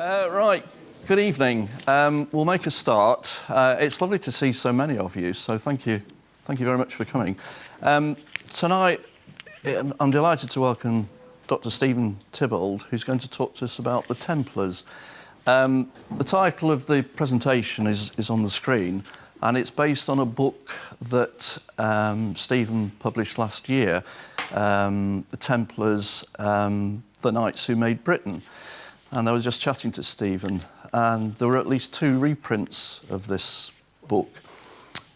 Right, good evening. We'll make a start. It's lovely to see so many of you, so thank you very much for coming. Tonight, I'm delighted to welcome Dr. Stephen Tibble, who's going to talk to us about the Templars. The title of the presentation is on the screen, and it's based on a book that Stephen published last year, The Templars, The Knights Who Made Britain. And I was just chatting to Stephen, and there were at least 2 reprints of this book.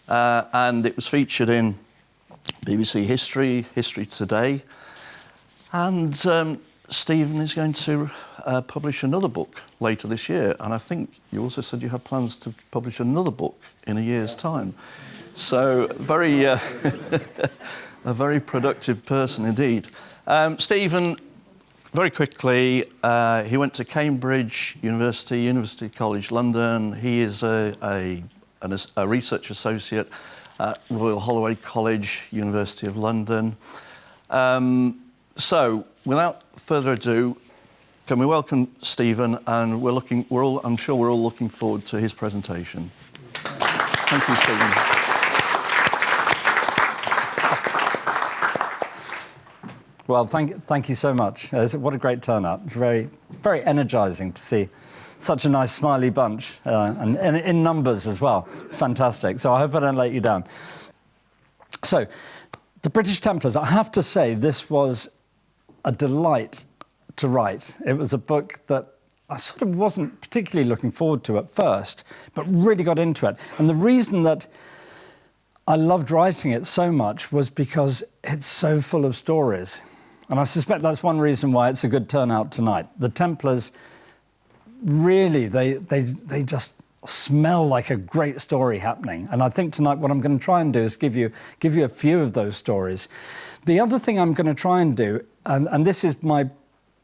And it was featured in BBC History, History Today. And Stephen is going to publish another book later this year. And I think you also said you have plans to publish another book in a year's time. So a very productive person indeed. Stephen, very quickly, he went to Cambridge University College London. He is a research associate at Royal Holloway College, University of London. So, without further ado, can we welcome Stephen? And I'm sure we're all looking forward to his presentation. Thank you, Stephen. Well, thank you so much. What a great turnout. Very, very energising to see such a nice smiley bunch, and in numbers as well. Fantastic. So I hope I don't let you down. So, the British Templars, I have to say, this was a delight to write. It was a book that I sort of wasn't particularly looking forward to at first, but really got into it. And the reason that I loved writing it so much was because it's so full of stories. And I suspect that's one reason why it's a good turnout tonight. The Templars, really, they just smell like a great story happening. And I think tonight what I'm going to try and do is give you a few of those stories. The other thing I'm going to try and do, and this is my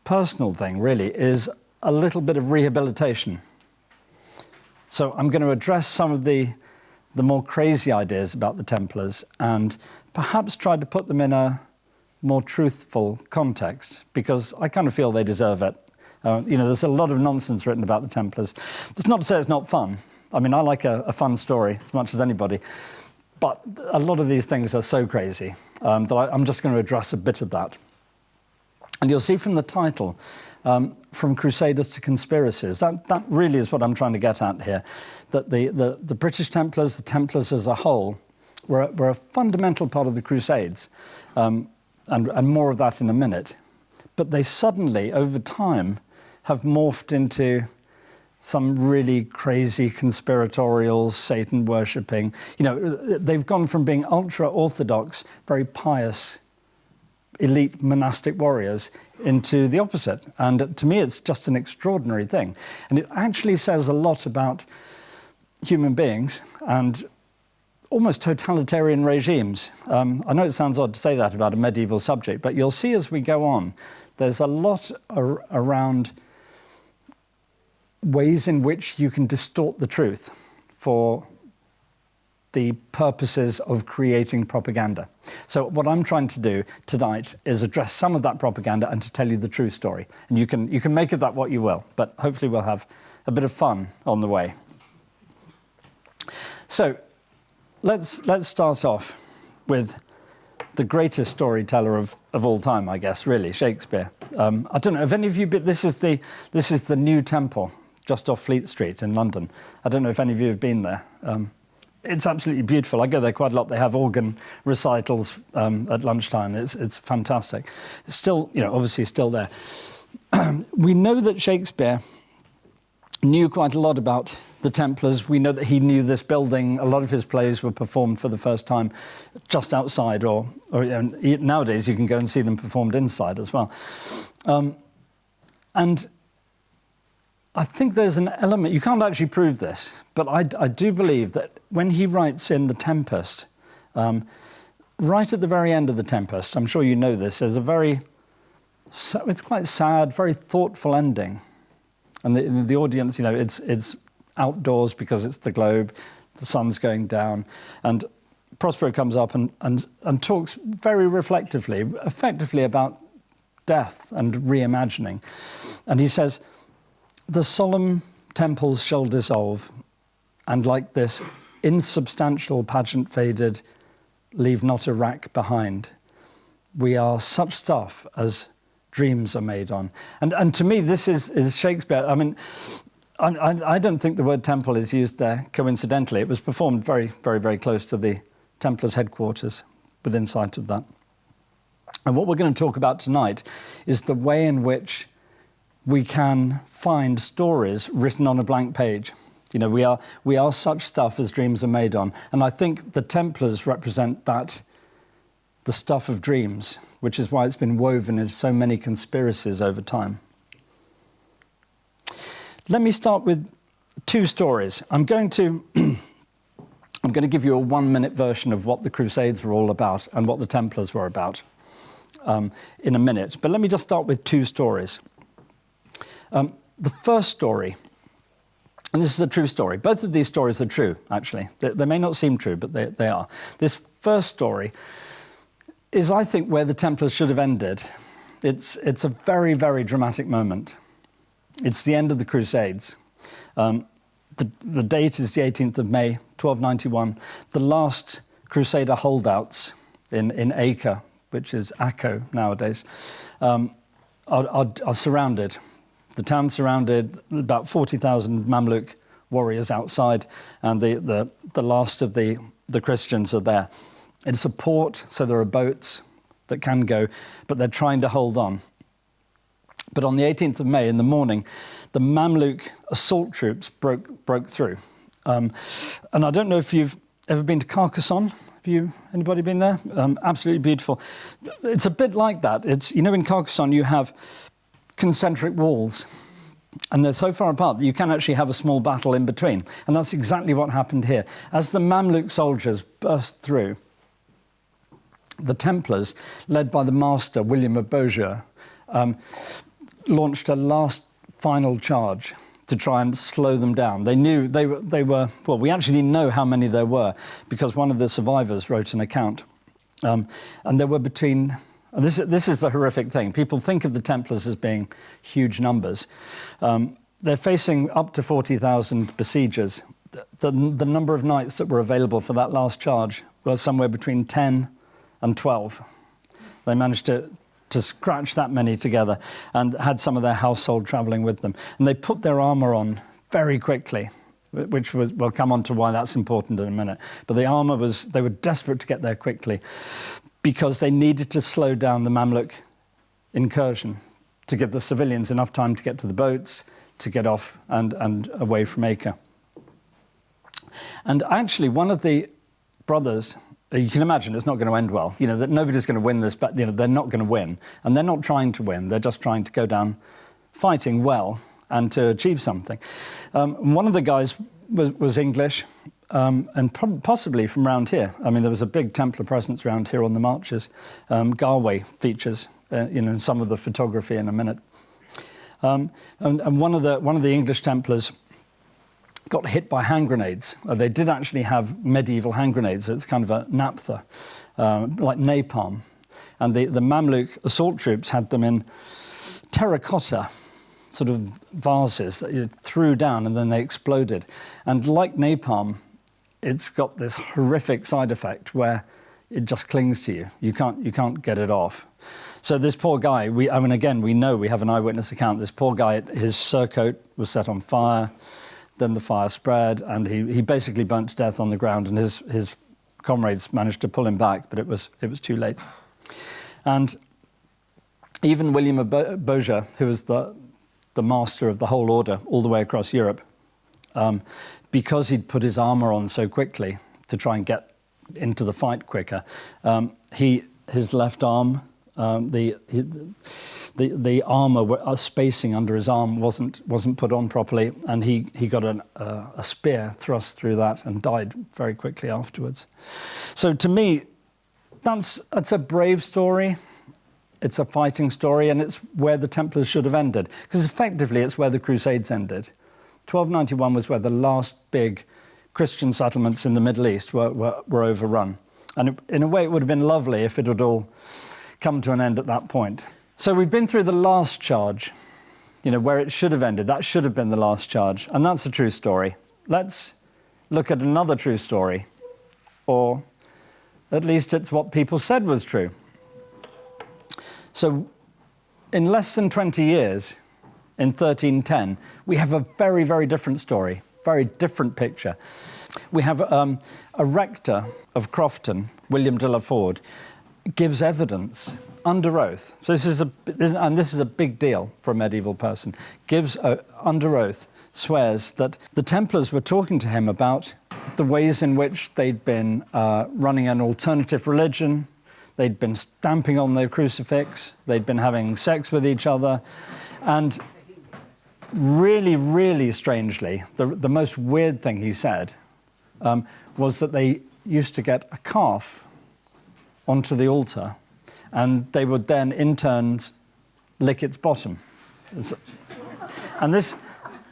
personal thing really, is a little bit of rehabilitation. So I'm going to address some of the more crazy ideas about the Templars and perhaps try to put them in a more truthful context, because I kind of feel they deserve it. There's a lot of nonsense written about the Templars. That's not to say it's not fun. I mean, I like a fun story as much as anybody, but a lot of these things are so crazy that I'm just going to address a bit of that. And you'll see from the title, From Crusaders to Conspiracies, that really is what I'm trying to get at here, that the British Templars, the Templars as a whole, were a fundamental part of the Crusades, and more of that in a minute. But they suddenly, over time, have morphed into some really crazy conspiratorial, Satan-worshipping. They've gone from being ultra-orthodox, very pious, elite monastic warriors into the opposite. And to me, it's just an extraordinary thing. And it actually says a lot about human beings and almost totalitarian regimes. I know it sounds odd to say that about a medieval subject, but you'll see as we go on, there's a lot around ways in which you can distort the truth for the purposes of creating propaganda. So what I'm trying to do tonight is address some of that propaganda and to tell you the true story. And you can make of that what you will, but hopefully we'll have a bit of fun on the way. So let's start off with the greatest storyteller of all time, I guess, really, Shakespeare. I don't know, have any of you been, this is the New Temple, just off Fleet Street in London. I don't know if any of you have been there. It's absolutely beautiful. I go there quite a lot. They have organ recitals at lunchtime. It's fantastic. It's still, obviously still there. We know that Shakespeare knew quite a lot about the Templars. We know that he knew this building. A lot of his plays were performed for the first time just outside, or nowadays you can go and see them performed inside as well. And I think there's an element, you can't actually prove this, but I do believe that when he writes in The Tempest, right at the very end of The Tempest, I'm sure you know this, there's it's quite sad, very thoughtful ending. And the audience, it's outdoors because it's the Globe, the sun's going down, and Prospero comes up and talks very reflectively, effectively about death and reimagining. And he says, The solemn temples shall dissolve, and like this insubstantial pageant faded, leave not a rack behind. We are such stuff as dreams are made on. And to me, this is Shakespeare. I mean, I don't think the word temple is used there coincidentally. It was performed very, very, very close to the Templars' headquarters, within sight of that. And what we're going to talk about tonight is the way in which we can find stories written on a blank page. You know, we are such stuff as dreams are made on. And I think the Templars represent that, the stuff of dreams, which is why it's been woven into so many conspiracies over time. Let me start with two stories. I'm going to give you a 1-minute version of what the Crusades were all about and what the Templars were about in a minute. But let me just start with two stories. The first story, and this is a true story. Both of these stories are true, actually. They may not seem true, but they are. This first story is, I think, where the Templars should have ended. It's a very, very dramatic moment. It's the end of the Crusades. The date is the 18th of May, 1291. The last Crusader holdouts in Acre, which is Akko nowadays, are surrounded. The town's surrounded, about 40,000 Mamluk warriors outside, and the last of the Christians are there. It's a port, so there are boats that can go, but they're trying to hold on. But on the 18th of May, in the morning, the Mamluk assault troops broke through. And I don't know if you've ever been to Carcassonne. Anybody been there? Absolutely beautiful. It's a bit like that. It's, you know, in Carcassonne you have concentric walls, and they're so far apart that you can actually have a small battle in between. And that's exactly what happened here. As the Mamluk soldiers burst through, the Templars, led by the master, William of Beaujeu, launched a last final charge to try and slow them down. They knew they were, well, we actually know how many there were because one of the survivors wrote an account. And there were between, this is the horrific thing. People think of the Templars as being huge numbers. They're facing up to 40,000 besiegers. The number of knights that were available for that last charge was somewhere between 10 and 12. They managed to scratch that many together and had some of their household travelling with them. And they put their armour on very quickly, which was, we'll come on to why that's important in a minute. But the armour was, they were desperate to get there quickly because they needed to slow down the Mamluk incursion to give the civilians enough time to get to the boats, to get off and away from Acre. And actually, one of the brothers, you can imagine it's not going to end well. You know, that nobody's going to win this, but you know, they're not going to win. And they're not trying to win. They're just trying to go down fighting well and to achieve something. One of the guys was English and possibly from around here. I mean, there was a big Templar presence around here on the marches. Galway features, in some of the photography in a minute. And one of the English Templars got hit by hand grenades. They did actually have medieval hand grenades. It's kind of a naphtha, like napalm. And the Mamluk assault troops had them in terracotta sort of vases that you threw down and then they exploded. And like napalm, it's got this horrific side effect where it just clings to you. You can't get it off. So this poor guy, we know we have an eyewitness account. This poor guy, his surcoat was set on fire. Then the fire spread, and he basically burnt to death on the ground. And his comrades managed to pull him back, but it was too late. And even William of Beaujeu, who was the master of the whole order all the way across Europe, because he'd put his armour on so quickly to try and get into the fight quicker, his left arm, the armour spacing under his arm wasn't put on properly, and he got a spear thrust through that and died very quickly afterwards. So to me, that's a brave story. It's a fighting story, and it's where the Templars should have ended, because effectively it's where the Crusades ended. 1291 was where the last big Christian settlements in the Middle East were overrun. And in a way, it would have been lovely if it had all come to an end at that point. So we've been through the last charge, where it should have ended. That should have been the last charge. And that's a true story. Let's look at another true story. Or at least it's what people said was true. So in less than 20 years, in 1310, we have a very, very different story, very different picture. We have a rector of Crofton, William de la Ford, gives evidence under oath. So this is a big deal for a medieval person. Gives under oath, swears that the Templars were talking to him about the ways in which they'd been running an alternative religion. They'd been stamping on their crucifix. They'd been having sex with each other. And really, really strangely, the most weird thing he said was that they used to get a calf onto the altar, and they would then, in turn, lick its bottom. And this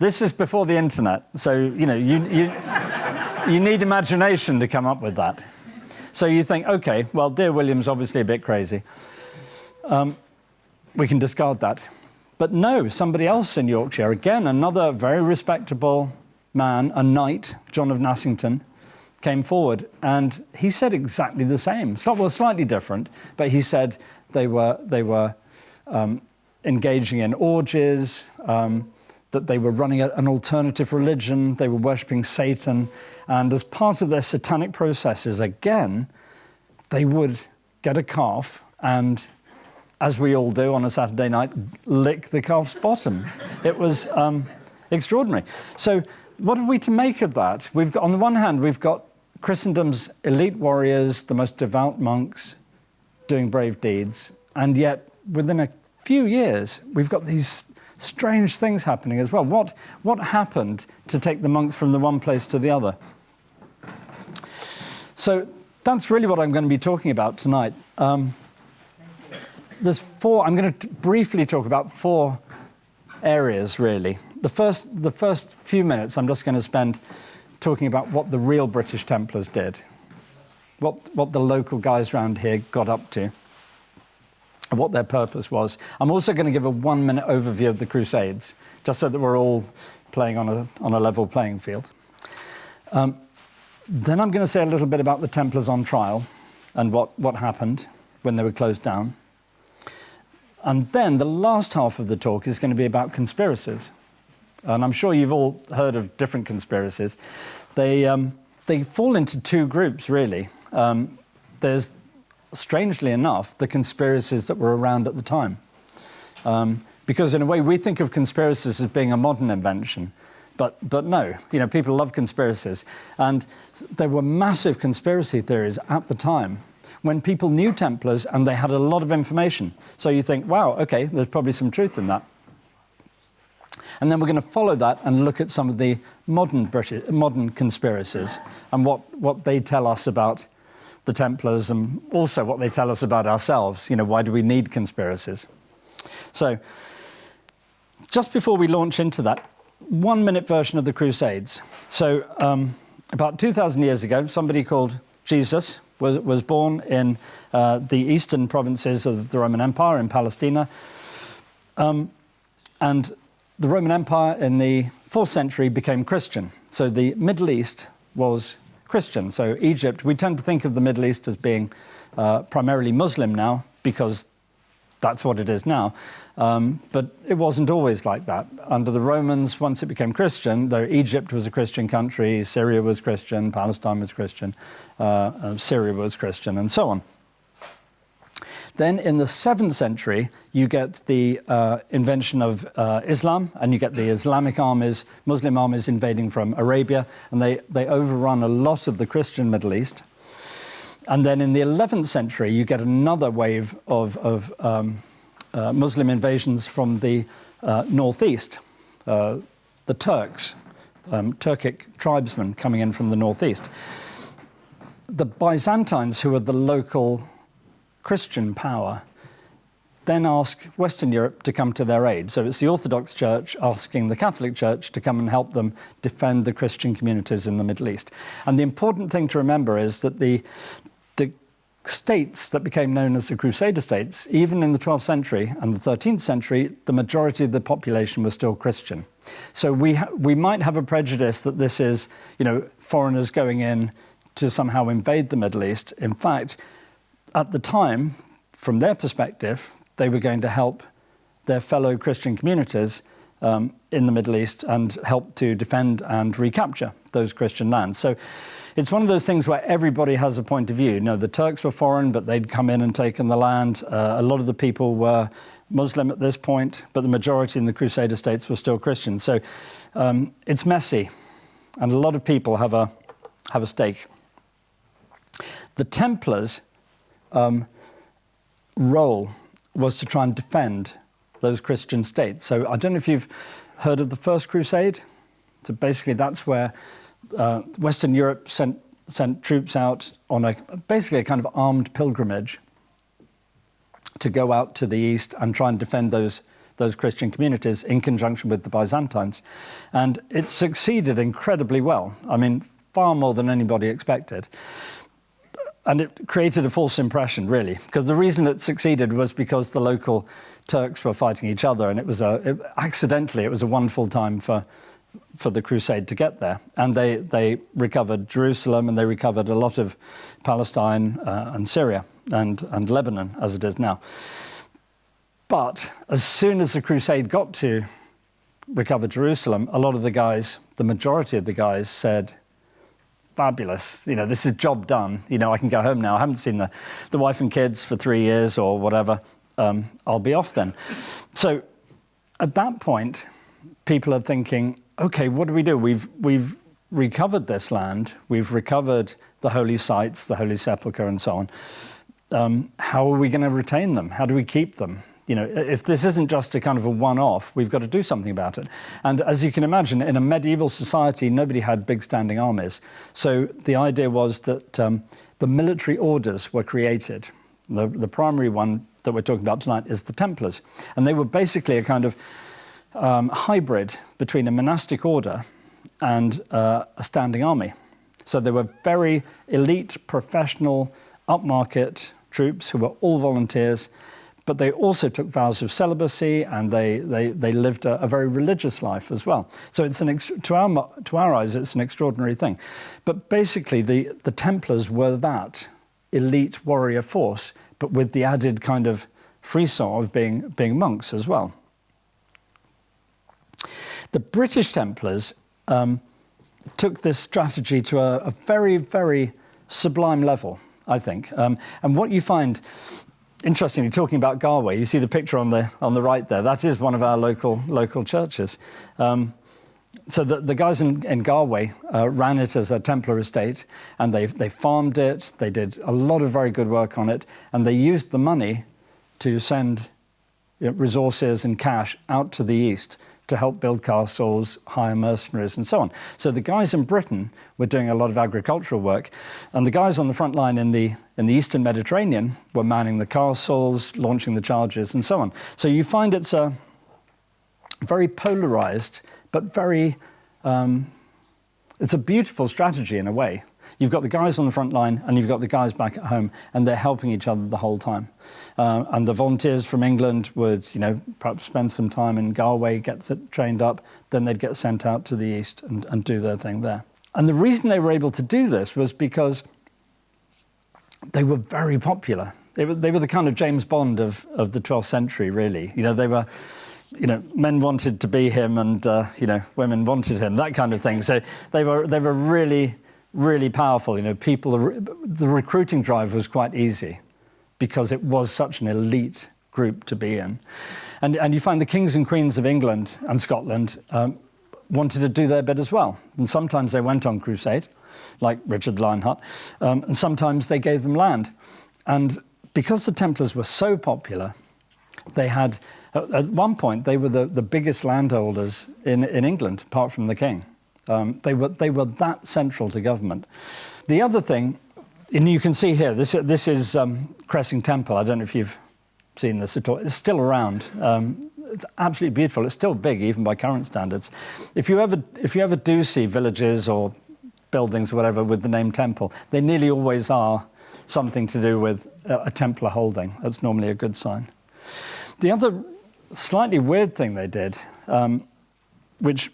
is before the internet, so you need imagination to come up with that. So you think, okay, well, dear William's obviously a bit crazy. We can discard that. But no, somebody else in Yorkshire, again, another very respectable man, a knight, John of Nassington, came forward, and he said exactly the same. Slightly different, but he said they were engaging in orgies, that they were running an alternative religion, they were worshipping Satan, and as part of their satanic processes, again, they would get a calf and, as we all do on a Saturday night, lick the calf's bottom. It was extraordinary. So what are we to make of that? We've got, on the one hand, we've got Christendom's elite warriors, the most devout monks, doing brave deeds, and yet within a few years, we've got these strange things happening as well. What happened to take the monks from the one place to the other? So that's really what I'm going to be talking about tonight. There's four. I'm going to briefly talk about four areas, really. The first few minutes, I'm just going to spend talking about what the real British Templars did, what the local guys around here got up to, and what their purpose was. I'm also going to give a 1-minute overview of the Crusades, just so that we're all playing on a level playing field. Then I'm going to say a little bit about the Templars on trial and what happened when they were closed down. And then the last half of the talk is going to be about conspiracies. And I'm sure you've all heard of different conspiracies. They fall into two groups, really. There's, strangely enough, the conspiracies that were around at the time. Because in a way, we think of conspiracies as being a modern invention. But no, people love conspiracies. And there were massive conspiracy theories at the time when people knew Templars and they had a lot of information. So you think, wow, okay, there's probably some truth in that. And then we're going to follow that and look at some of the modern conspiracies and what they tell us about the Templars and also what they tell us about ourselves. Why do we need conspiracies? So just before we launch into that, 1-minute version of the Crusades. So about 2,000 years ago, somebody called Jesus was born in the eastern provinces of the Roman Empire in Palestina. And the Roman Empire in the 4th century became Christian. So the Middle East was Christian. So Egypt, we tend to think of the Middle East as being primarily Muslim now because that's what it is now. But it wasn't always like that. Under the Romans, once it became Christian, though Egypt was a Christian country, Syria was Christian, Palestine was Christian, Syria was Christian, and so on. Then in the 7th century, you get the invention of Islam, and you get the Islamic armies, Muslim armies invading from Arabia, and they overrun a lot of the Christian Middle East. And then in the 11th century, you get another wave of Muslim invasions from the northeast, the Turks, Turkic tribesmen coming in from the northeast. The Byzantines, who are the local Christian power, then ask Western Europe to come to their aid. So it's the Orthodox Church asking the Catholic Church to come and help them defend the Christian communities in the Middle East. And the important thing to remember is that the states that became known as the Crusader states, even in the 12th century and the 13th century, the majority of the population was still Christian. So we might have a prejudice that this is, foreigners going in to somehow invade the Middle East. In fact, at the time, from their perspective, they were going to help their fellow Christian communities in the Middle East and help to defend and recapture those Christian lands. So it's one of those things where everybody has a point of view. The Turks were foreign, but they'd come in and taken the land. A lot of the people were Muslim at this point, but the majority in the Crusader states were still Christian. So it's messy, and a lot of people have a stake. The Templars' role was to try and defend those Christian states. So I don't know if you've heard of the First Crusade. So basically that's where Western Europe sent troops out on basically a kind of armed pilgrimage to go out to the east and try and defend those Christian communities in conjunction with the Byzantines. And it succeeded incredibly well. I mean, far more than anybody expected. And it created a false impression, really, because the reason it succeeded was because the local Turks were fighting each other, and it was accidentally it was a wonderful time for the crusade to get there. And they recovered Jerusalem, and they recovered a lot of Palestine and Syria and Lebanon, as it is now. But as soon as the crusade got to recover Jerusalem, a lot of the guys, the majority of the guys, said, fabulous, this is job done. I can go home now. I haven't seen the wife and kids for 3 years or whatever. I'll be off then. So at that point, people are thinking, okay, what do we do? We've recovered this land. We've recovered the holy sites, the Holy Sepulchre and so on. How are we going to retain them? How do we keep them? If this isn't just a kind of a one-off, we've got to do something about it. And as you can imagine, in a medieval society, nobody had big standing armies. So the idea was that the military orders were created. The primary one that we're talking about tonight is the Templars. And they were basically a kind of hybrid between a monastic order and a standing army. So they were very elite, professional, upmarket troops who were all volunteers. But they also took vows of celibacy, and they lived a very religious life as well. So it's to our eyes, it's an extraordinary thing. But basically, the Templars were that elite warrior force, but with the added kind of frisson of being monks as well. The British Templars took this strategy to a very, very sublime level, I think. And what you find, interestingly, talking about Galway, you see the picture on the right there. That is one of our local churches. So the guys in Galway ran it as a Templar estate, and they farmed it. They did a lot of very good work on it, and they used the money to send resources and cash out to the east to help build castles, hire mercenaries, and so on. So the guys in Britain were doing a lot of agricultural work, and the guys on the front line in the Eastern Mediterranean were manning the castles, launching the charges, and so on. So you find it's a very polarized, but very it's a beautiful strategy in a way. You've got the guys on the front line, and you've got the guys back at home, and they're helping each other the whole time. And the volunteers from England would, perhaps spend some time in Galway, get trained up, then they'd get sent out to the east and do their thing there. And the reason they were able to do this was because they were very popular. They were the kind of James Bond of the 12th century, really. They were, men wanted to be him, and women wanted him, that kind of thing. So they were really, really powerful. People. The recruiting drive was quite easy because it was such an elite group to be in, and you find the kings and queens of England and Scotland wanted to do their bit as well. And sometimes they went on crusade, like Richard the Lionheart, and sometimes they gave them land. And because the Templars were so popular, they had, at one point, they were the biggest landholders in England, apart from the king. They were that central to government. The other thing, and you can see here, this is Cressing Temple. I don't know if you've seen this at all. It's still around. It's absolutely beautiful. It's still big, even by current standards. If you ever do see villages or buildings or whatever with the name Temple, they nearly always are something to do with a Templar holding. That's normally a good sign. The other slightly weird thing they did, which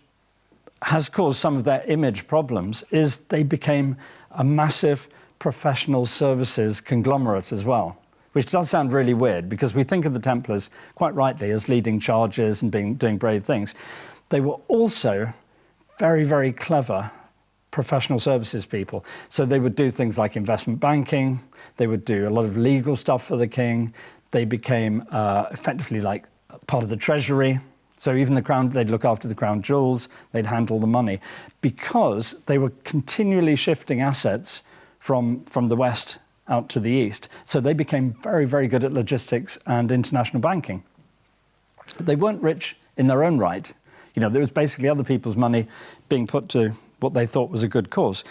has caused some of their image problems, is they became a massive professional services conglomerate as well, which does sound really weird because we think of the Templars, quite rightly, as leading charges and doing brave things. They were also very, very clever professional services people. So they would do things like investment banking, they would do a lot of legal stuff for the king, they became effectively like part of the treasury. So even the crown, they'd look after the crown jewels, they'd handle the money, because they were continually shifting assets from the west out to the east. So they became very, very good at logistics and international banking. They weren't rich in their own right. You know, there was basically other people's money being put to what they thought was a good cause.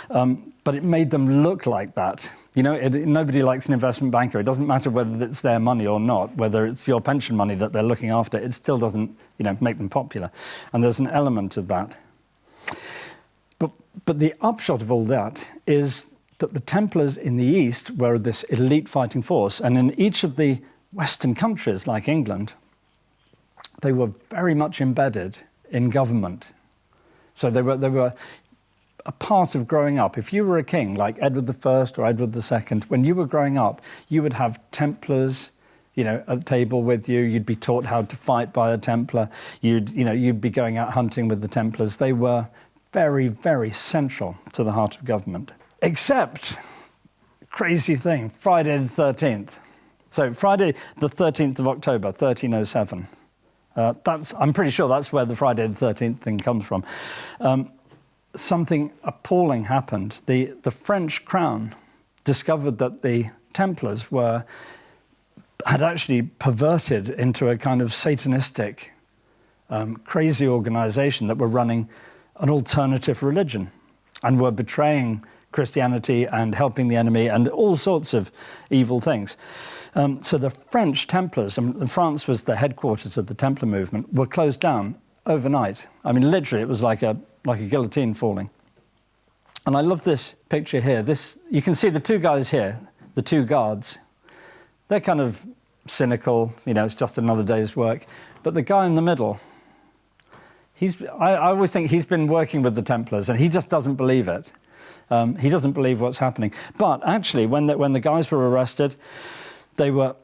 But it made them look like that. You know, nobody likes an investment banker. It doesn't matter whether it's their money or not, whether it's your pension money that they're looking after, it still doesn't, you know, make them popular. And there's an element of that. But the upshot of all that is that the Templars in the East were this elite fighting force. And in each of the Western countries, like England, they were very much embedded in government. So they were a part of growing up. If you were a king like Edward I or Edward II, when you were growing up, you would have Templars, you know, at the table with you. You'd be taught how to fight by a Templar. You'd be going out hunting with the Templars. They were very, very central to the heart of government. Except, crazy thing, Friday the 13th. So Friday the 13th of October, 1307. I'm pretty sure that's where the Friday the 13th thing comes from. Something appalling happened. The French crown discovered that the Templars had actually perverted into a kind of satanistic, crazy organization that were running an alternative religion and were betraying Christianity and helping the enemy and all sorts of evil things. So the French Templars, and France was the headquarters of the Templar movement, were closed down overnight. I mean, literally, it was like a guillotine falling. And I love this picture here. You can see the two guys here, the two guards. They're kind of cynical, you know, it's just another day's work. But the guy in the middle, I always think he's been working with the Templars, and he just doesn't believe it. He doesn't believe what's happening. But actually, when the guys were arrested, they were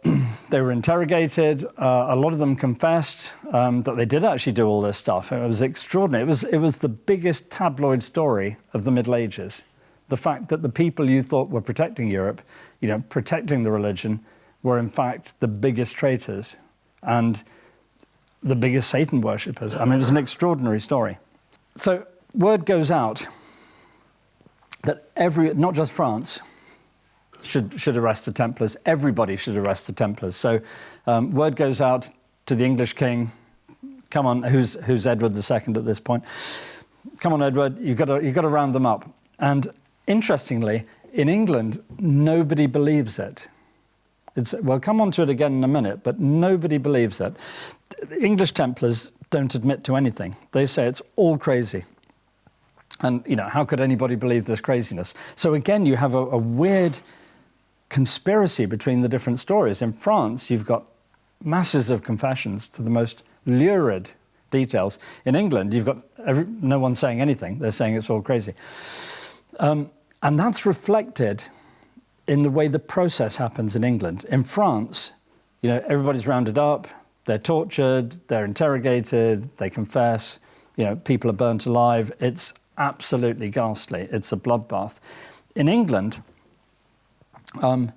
interrogated. A lot of them confessed that they did actually do all this stuff. It was extraordinary. It was the biggest tabloid story of the Middle Ages. The fact that the people you thought were protecting Europe, you know, protecting the religion, were in fact the biggest traitors and the biggest Satan worshippers. I mean, it was an extraordinary story. So word goes out that not just France, should arrest the Templars. Everybody should arrest the Templars. So word goes out to the English king. Come on, who's Edward II at this point? Come on, Edward, you've got to round them up. And interestingly, in England, nobody believes it. We'll come on to it again in a minute, but nobody believes it. The English Templars don't admit to anything. They say it's all crazy. And, you know, how could anybody believe this craziness? So again, you have a weird conspiracy between the different stories. In France, you've got masses of confessions to the most lurid details. In England, you've got no one saying anything. They're saying it's all crazy. And that's reflected in the way the process happens in England. In France, you know, everybody's rounded up, they're tortured, they're interrogated, they confess, you know, people are burnt alive. It's absolutely ghastly. It's a bloodbath. In England, and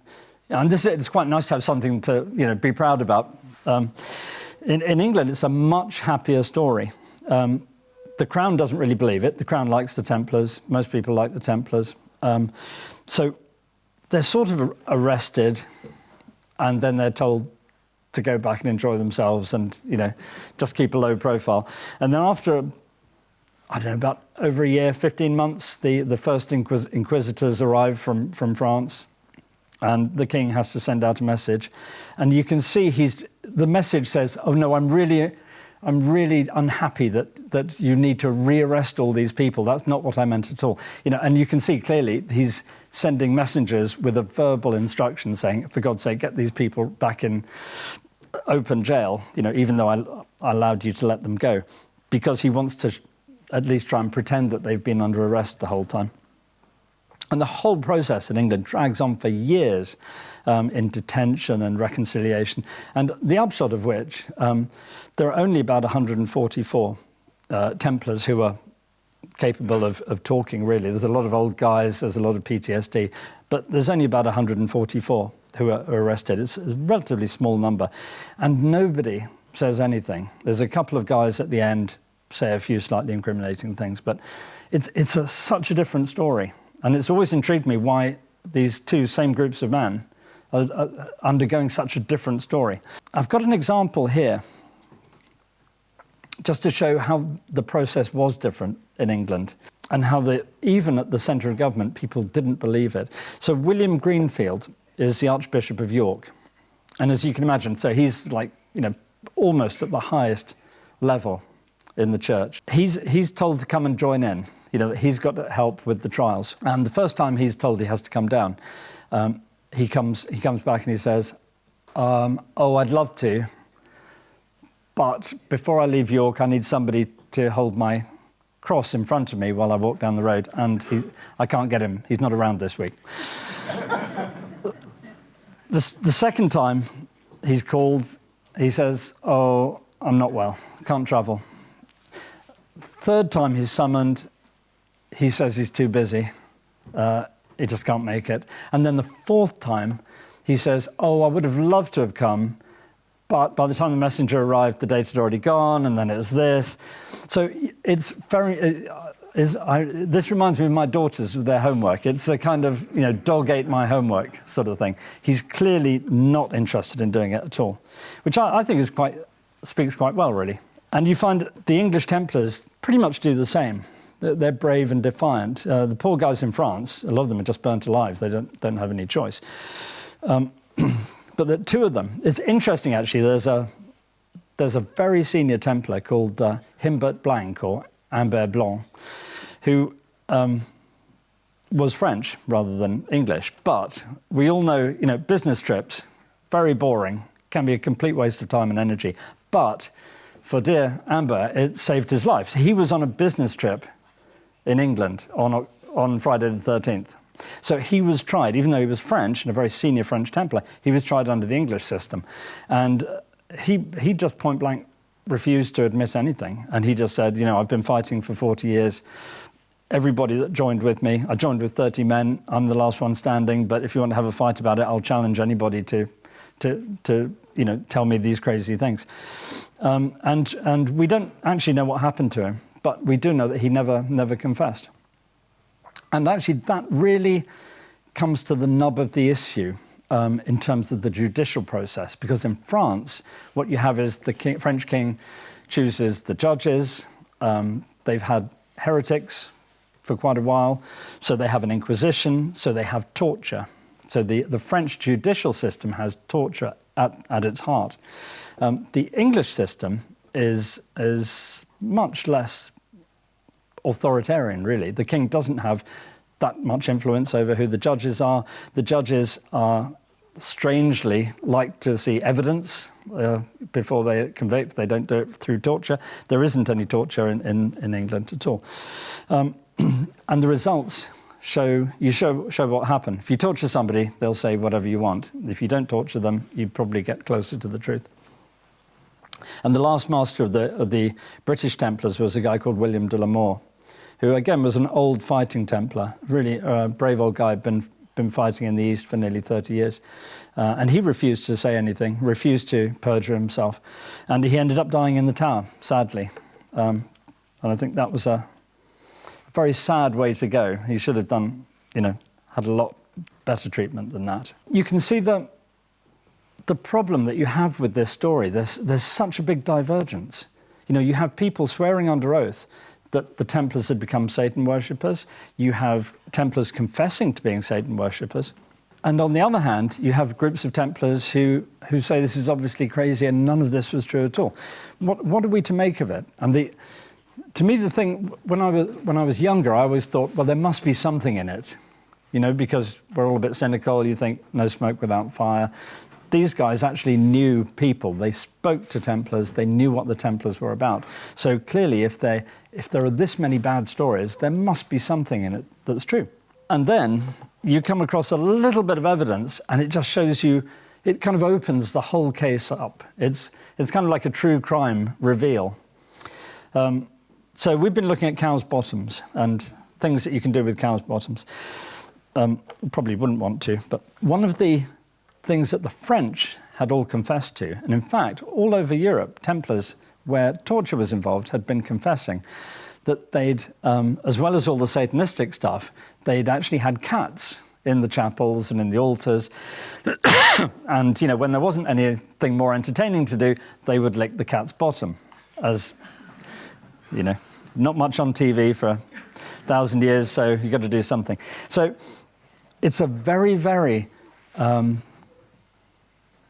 it's quite nice to have something to, you know, be proud about. In England, it's a much happier story. The Crown doesn't really believe it. The Crown likes the Templars. Most people like the Templars. So they're sort of arrested, and then they're told to go back and enjoy themselves and, you know, just keep a low profile. And then after, I don't know, about over a year, 15 months, the first inquisitors arrive from France, and the king has to send out a message. And you can see the message says, oh no, I'm really I'm really unhappy that you need to rearrest all these people. That's not what I meant at all. And you can see clearly he's sending messengers with a verbal instruction saying, for God's sake, get these people back in open jail, even though I allowed you to let them go, because he wants to at least try and pretend that they've been under arrest the whole time. And the whole process in England drags on for years in detention and reconciliation. And the upshot of which, there are only about 144 Templars who are capable of talking, really. There's a lot of old guys, there's a lot of PTSD, but there's only about 144 who are arrested. It's a relatively small number. And nobody says anything. There's a couple of guys at the end say a few slightly incriminating things, but it's such a different story. And it's always intrigued me why these two same groups of men are undergoing such a different story. I've got an example here just to show how the process was different in England and how even at the centre of government, people didn't believe it. So William Greenfield is the Archbishop of York. And as you can imagine, so he's almost at the highest level in the church. He's told to come and join in, that he's got to help with the trials. And the first time he's told he has to come down, he comes back and he says, I'd love to, but before I leave York, I need somebody to hold my cross in front of me while I walk down the road, and I can't get him. He's not around this week. The second time he's called, he says, I'm not well, can't travel. Third time he's summoned, he says he's too busy. He just can't make it. And then the fourth time, he says, I would have loved to have come, but by the time the messenger arrived, the date had already gone, and then it was this. So it's very... this reminds me of my daughters with their homework. It's a kind of, dog ate my homework sort of thing. He's clearly not interested in doing it at all, which I think speaks quite well, really. And you find the English Templars pretty much do the same. They're brave and defiant. The poor guys in France, a lot of them are just burnt alive. They don't have any choice. But the two of them, it's interesting actually. There's a very senior Templar called Himbert Blanc or Humbert Blanc, who was French rather than English. But we all know, business trips, very boring, can be a complete waste of time and energy. But for dear Amber, it saved his life. He was on a business trip in England on Friday the 13th. So he was tried, even though he was French and a very senior French Templar, he was tried under the English system. And he just point blank refused to admit anything. And he just said, I've been fighting for 40 years. Everybody that joined with me, I joined with 30 men. I'm the last one standing. But if you want to have a fight about it, I'll challenge anybody to tell me these crazy things. And we don't actually know what happened to him, but we do know that he never confessed. And actually, that really comes to the nub of the issue in terms of the judicial process, because in France, what you have is the French king chooses the judges. They've had heretics for quite a while, so they have an inquisition, so they have torture. So the French judicial system has torture at its heart. The English system is much less authoritarian, really. The king doesn't have that much influence over who the judges are. The judges are strangely like to see evidence before they convict. They don't do it through torture. There isn't any torture in England at all. And the results show what happened. If you torture somebody, they'll say whatever you want. If you don't torture them, you probably get closer to the truth. And the last master of the British Templars was a guy called William de la Mort, who again was an old fighting Templar, really a brave old guy, been fighting in the East for nearly 30 years. And he refused to say anything, refused to perjure himself. And he ended up dying in the Tower, sadly. And I think that was a very sad way to go. He should have done, had a lot better treatment than that. You can see the problem that you have with this story. There's such a big divergence. You have people swearing under oath that the Templars had become Satan worshippers. You have Templars confessing to being Satan worshippers. And on the other hand, you have groups of Templars who say this is obviously crazy and none of this was true at all. What are we to make of it? And to me, the thing, when I was younger, I always thought, well, there must be something in it, because we're all a bit cynical. You think no smoke without fire. These guys actually knew people. They spoke to Templars. They knew what the Templars were about. So clearly, if there are this many bad stories, there must be something in it that's true. And then you come across a little bit of evidence, and it just shows you, it kind of opens the whole case up. It's kind of like a true crime reveal. So we've been looking at cows' bottoms and things that you can do with cows' bottoms. Probably wouldn't want to, but one of the things that the French had all confessed to, and in fact, all over Europe, Templars, where torture was involved, had been confessing that they'd, as well as all the Satanistic stuff, they'd actually had cats in the chapels and in the altars. And, when there wasn't anything more entertaining to do, they would lick the cat's bottom. As, not much on TV for 1,000 years, so you've got to do something. So it's a very, very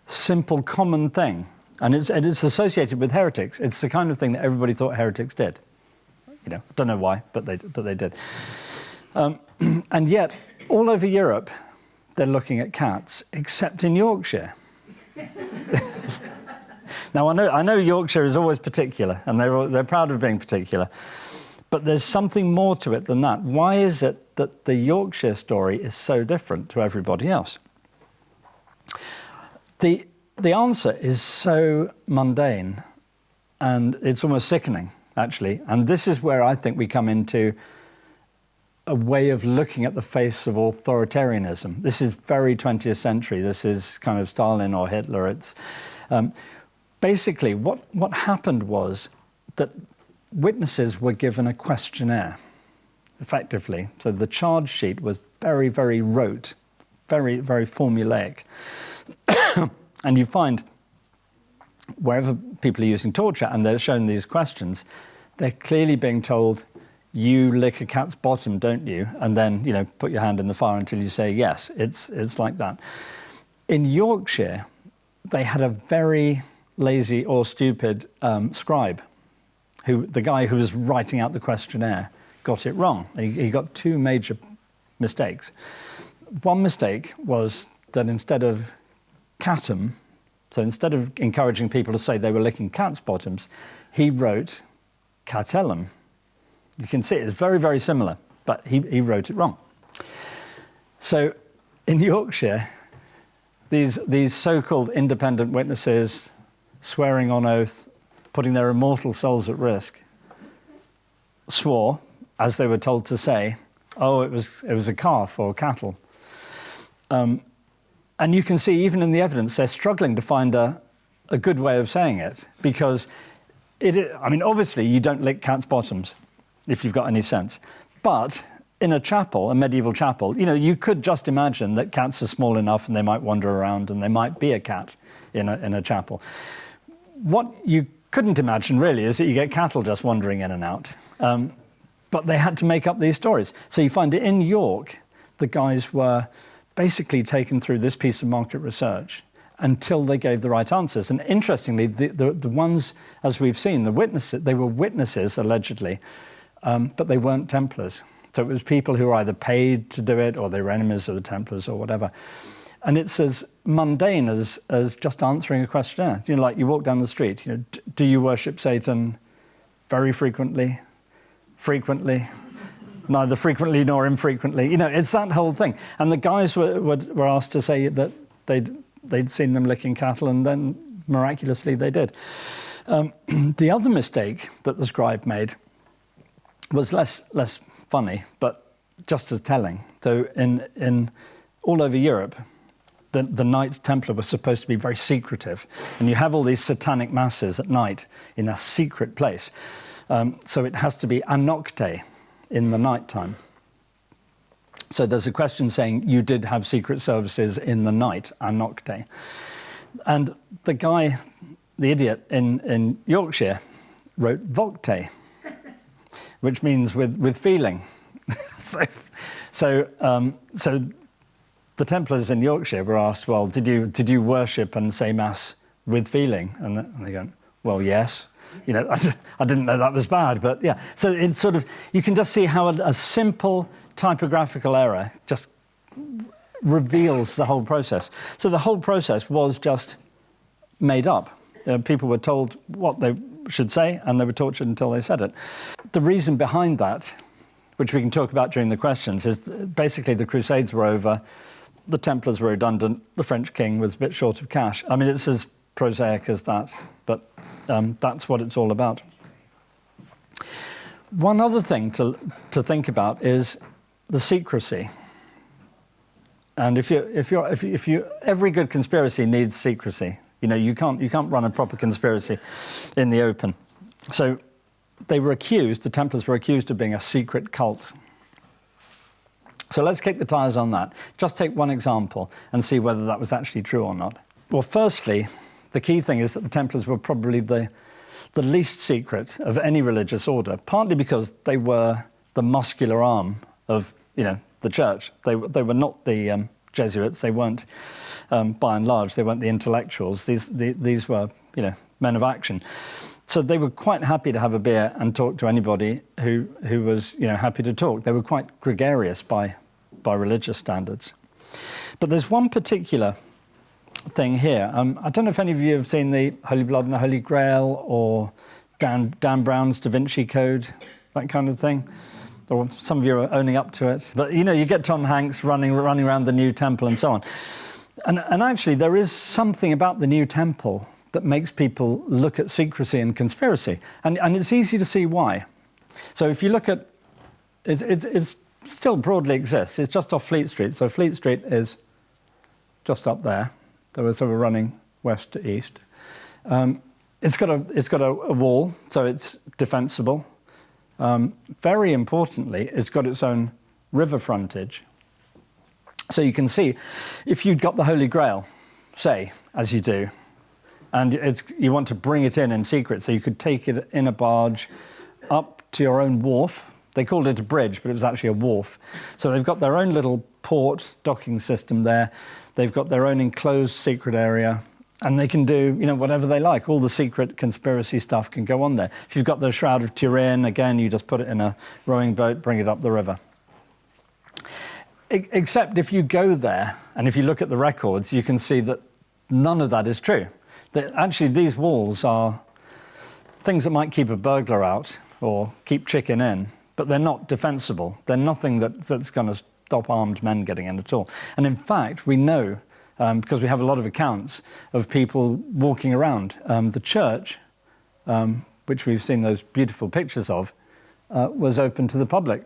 simple, common thing. And it's associated with heretics. It's the kind of thing that everybody thought heretics did. Don't know why, but they did. And yet, all over Europe, they're looking at cats, except in Yorkshire. Now, I know Yorkshire is always particular, and they're proud of being particular. But there's something more to it than that. Why is it that the Yorkshire story is so different to everybody else? The answer is so mundane, and it's almost sickening, actually. And this is where I think we come into a way of looking at the face of authoritarianism. This is very 20th century. This is kind of Stalin or Hitler. It's basically what happened was that witnesses were given a questionnaire, effectively. So the charge sheet was very, very rote, very, very formulaic. And you find wherever people are using torture and they're shown these questions, they're clearly being told, you lick a cat's bottom, don't you? And then, put your hand in the fire until you say yes. It's like that. In Yorkshire, they had a very lazy or stupid scribe, the guy who was writing out the questionnaire got it wrong. He got two major mistakes. One mistake was that instead of catum, so instead of encouraging people to say they were licking cat's bottoms, he wrote catellum. You can see it's very, very similar, but he wrote it wrong. So in Yorkshire, these so-called independent witnesses swearing on oath, putting their immortal souls at risk, swore, as they were told to say, oh, it was a calf or cattle. And you can see, even in the evidence, they're struggling to find a good way of saying it, because obviously you don't lick cat's bottoms, if you've got any sense. But in a chapel, a medieval chapel, you could just imagine that cats are small enough and they might wander around and they might be a cat in a chapel. What you couldn't imagine, really, is that you get cattle just wandering in and out. But they had to make up these stories. So you find it in York, the guys were basically taken through this piece of market research until they gave the right answers. And interestingly, the ones, as we've seen, the witnesses, they were witnesses, allegedly, but they weren't Templars. So it was people who were either paid to do it or they were enemies of the Templars or whatever. And it's as mundane as just answering a questionnaire. Like you walk down the street, do you worship Satan? Very frequently, frequently, neither frequently nor infrequently. It's that whole thing. And the guys were asked to say that they'd seen them licking cattle, and then miraculously they did. The other mistake that the scribe made was less funny, but just as telling. So in all over Europe, the Knights Templar were supposed to be very secretive, and you have all these satanic masses at night in a secret place. So it has to be a nocte, in the night time. So there's a question saying you did have secret services in the night, a nocte. And the guy, the idiot in Yorkshire, wrote vocte, which means with feeling. So the Templars in Yorkshire were asked, well, did you worship and say Mass with feeling? And they go, well, yes. You know, I didn't know that was bad, but yeah. So it's sort of, you can just see how a simple typographical error just reveals the whole process. So the whole process was just made up. People were told what they should say, and they were tortured until they said it. The reason behind that, which we can talk about during the questions, is basically the Crusades were over, the Templars were redundant, the French king was a bit short of cash. I mean, it's as prosaic as that, but that's what it's all about. One other thing to think about is the secrecy. And every good conspiracy needs secrecy. You know, you can't run a proper conspiracy in the open. So the Templars were accused of being a secret cult. So let's kick the tires on that. Just take one example and see whether that was actually true or not. Well, firstly, the key thing is that the Templars were probably the least secret of any religious order, partly because they were the muscular arm of, the church. They were not the Jesuits. They weren't, by and large, they weren't the intellectuals. These were, men of action. So they were quite happy to have a beer and talk to anybody who was, happy to talk. They were quite gregarious by religious standards. But there's one particular thing here. I don't know if any of you have seen the Holy Blood and the Holy Grail or Dan Brown's Da Vinci Code, that kind of thing. Or some of you are owning up to it. But, you get Tom Hanks running around the new temple and so on. And actually, there is something about the new temple that makes people look at secrecy and conspiracy. And it's easy to see why. So if you look at, it's still broadly exists. It's just off Fleet Street. So Fleet Street is just up there. So we're sort of running west to east. It's got a wall, so it's defensible. Very importantly, it's got its own river frontage. So you can see, if you'd got the Holy Grail, say, as you do, and you want to bring it in secret, so you could take it in a barge up to your own wharf. They called it a bridge, but it was actually a wharf. So they've got their own little port docking system there. They've got their own enclosed secret area, and they can do, whatever they like. All the secret conspiracy stuff can go on there. If you've got the Shroud of Turin, again, you just put it in a rowing boat, bring it up the river. Except if you go there, and if you look at the records, you can see that none of that is true. That actually, these walls are things that might keep a burglar out or keep chicken in, but they're not defensible. They're nothing that's going to stop armed men getting in at all. And in fact, we know, because we have a lot of accounts of people walking around. The church, which we've seen those beautiful pictures of, was open to the public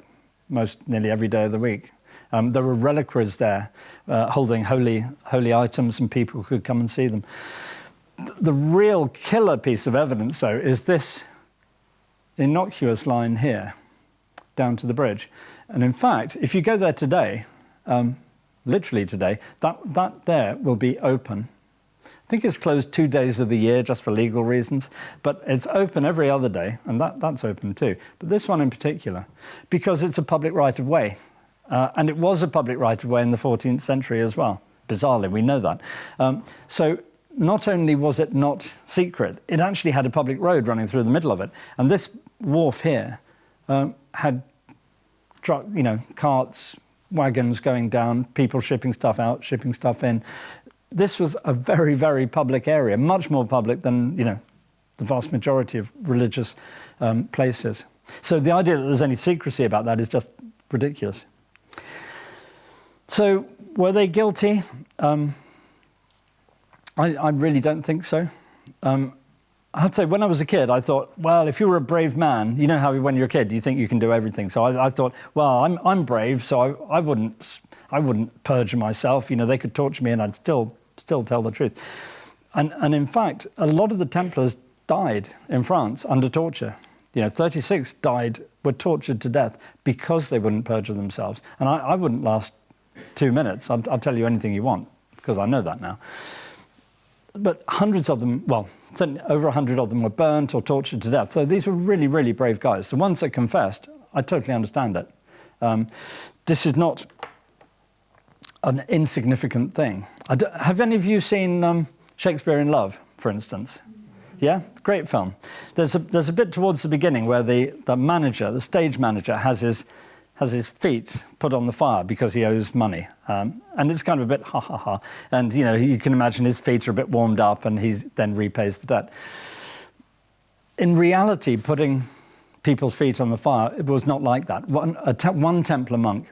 nearly every day of the week. There were reliquaries there holding holy items, and people could come and see them. The real killer piece of evidence, though, is this innocuous line here, down to the bridge. And in fact, if you go there today, literally today, that there will be open. I think it's closed 2 days of the year just for legal reasons, but it's open every other day, and that's open too. But this one in particular, because it's a public right-of-way, and it was a public right-of-way in the 14th century as well. Bizarrely, we know that. So not only was it not secret, it actually had a public road running through the middle of it. And this wharf here had carts, wagons going down, people shipping stuff out, shipping stuff in. This was a very, very public area, much more public than, the vast majority of religious places. So the idea that there's any secrecy about that is just ridiculous. So were they guilty? I really don't think so. I have to say, when I was a kid, I thought, well, if you were a brave man, you know how when you're a kid, you think you can do everything. So I thought, well, I'm brave, so I wouldn't perjure myself. They could torture me, and I'd still tell the truth. And in fact, a lot of the Templars died in France under torture. 36 were tortured to death because they wouldn't perjure themselves. And I wouldn't last 2 minutes. I'll tell you anything you want, because I know that now. But hundreds of them, well, certainly over 100 of them were burnt or tortured to death. So these were really, really brave guys. The ones that confessed, I totally understand it. This is not an insignificant thing. Have any of you seen Shakespeare in Love, for instance? Yeah, great film. There's a bit towards the beginning where the manager, the stage manager, has his feet put on the fire because he owes money, and it's kind of a bit ha ha ha. And you can imagine his feet are a bit warmed up, and he then repays the debt. In reality, putting people's feet on the fire, it was not like that. One Templar monk